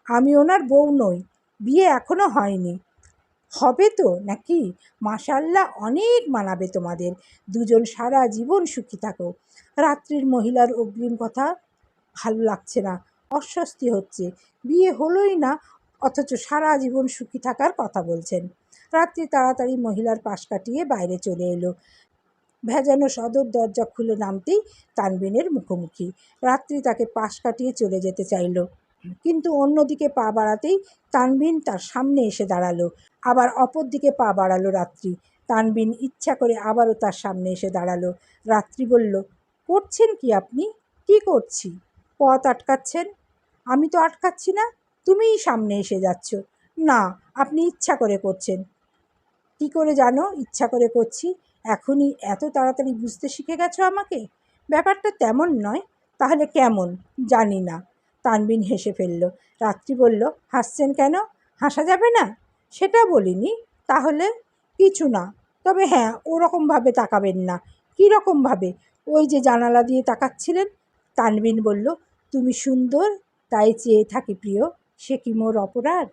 আমি ওনার বউ নই, বিয়ে এখনো হয়নি। হবে তো নাকি? মাশাআল্লাহ, অনেক মানাবে তোমাদের। দুজন সারা জীবন সুখী থাকো। রাত্রির মহিলার অগ্রিম কথা ভালো লাগছে না, অস্বস্তি হচ্ছে। বিয়ে হলোই না, অথচ সারা জীবন সুখী থাকার কথা বলছেন। রাত্রি তাড়াতাড়ি মহিলার পাশ কাটিয়ে বাইরে চলে এলো। ভেজানো সদর দরজা খুলে নামতেই তানবিনের মুখোমুখি। রাত্রি তাকে পাশ কাটিয়ে চলে যেতে চাইল, কিন্তু অন্যদিকে পা বাড়াতেই তানবিন তার সামনে এসে দাঁড়ালো। আবার অপর দিকে পা বাড়ালো রাত্রি। তানবিন ইচ্ছা করে আবারও তার সামনে এসে দাঁড়ালো। রাত্রি বলল, করছেন কি আপনি? কি করছি? পথ আটকাচ্ছেন। আমি তো আটকাচ্ছি না, তুমিই সামনে এসে যাচ্ছ। না, আপনি ইচ্ছা করে করছেন। কি করে জানো ইচ্ছা করে করছি? এখনই এত তাড়াতাড়ি বুঝতে শিখে গেছো আমাকে? ব্যাপারটা তেমন নয়। তাহলে কেমন? জানি না। তানবিন হেসে ফেলল। রাত্রি বলল, হাসছেন কেন? হাসা যাবে না? সেটা বলিনি। তাহলে? কিছু না। তবে হ্যাঁ, ওরকমভাবে তাকাবেন না। কী রকমভাবে? ওই যে জানালা দিয়ে তাকাচ্ছিলেন। তানবিন বলল, তুমি সুন্দর, তাই চেয়ে থাকি প্রিয়। সে কি মোর অপরাধ?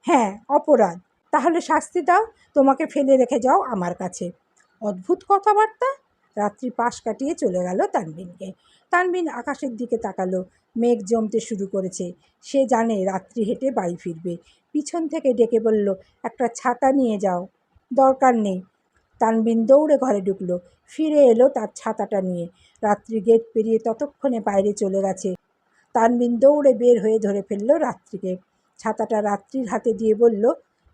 হ্যাঁ, অপরাধ। তাহলে শাস্তি দাও, তোমাকে ফেলে রেখে যাও আমার কাছে। অদ্ভুত কথাবার্তা। রাত্রি পাশ কাটিয়ে চলে গেল তানবিনকে। তানবিন আকাশের দিকে তাকালো। মেঘ জমতে শুরু করেছে। সে জানে রাত্রি হেঁটে বাড়ি ফিরবে। পিছন থেকে ডেকে বলল, একটা ছাতা নিয়ে যাও। দরকার নেই। তানবিন দৌড়ে ঘরে ঢুকলো। ফিরে এলো তার ছাতাটা নিয়ে। রাত্রি গেট পেরিয়ে ততক্ষণে বাইরে চলে গেছে। তানবিন দৌড়ে বের হয়ে ধরে ফেলল রাত্রিকে। ছাতাটা রাত্রির হাতে দিয়ে বলল,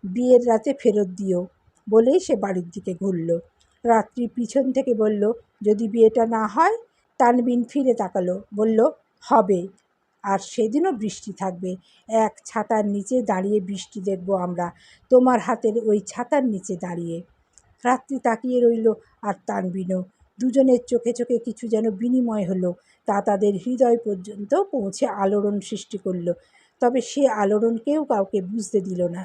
বিয়ের রাতে ফেরত দিও। বলেই সে বাড়ির দিকে ঘুরল। রাত্রি পিছন থেকে বলল, যদি বিয়েটা না হয়? তানবিন ফিরে তাকালো, বলল, হবে। আর সেদিনও বৃষ্টি থাকবে। এক ছাতার নিচে দাঁড়িয়ে বৃষ্টি দেখব আমরা, তোমার হাতের ওই ছাতার নিচে দাঁড়িয়ে। রাত্রি তাকিয়ে রইল, আর তানবিনও। দুজনের চোখে চোখে কিছু যেন বিনিময় হলো। তা তাদের হৃদয় পর্যন্ত পৌঁছে আলোড়ন সৃষ্টি করল। তবে সে আলোড়ন কেউ কাউকে বুঝতে দিল না।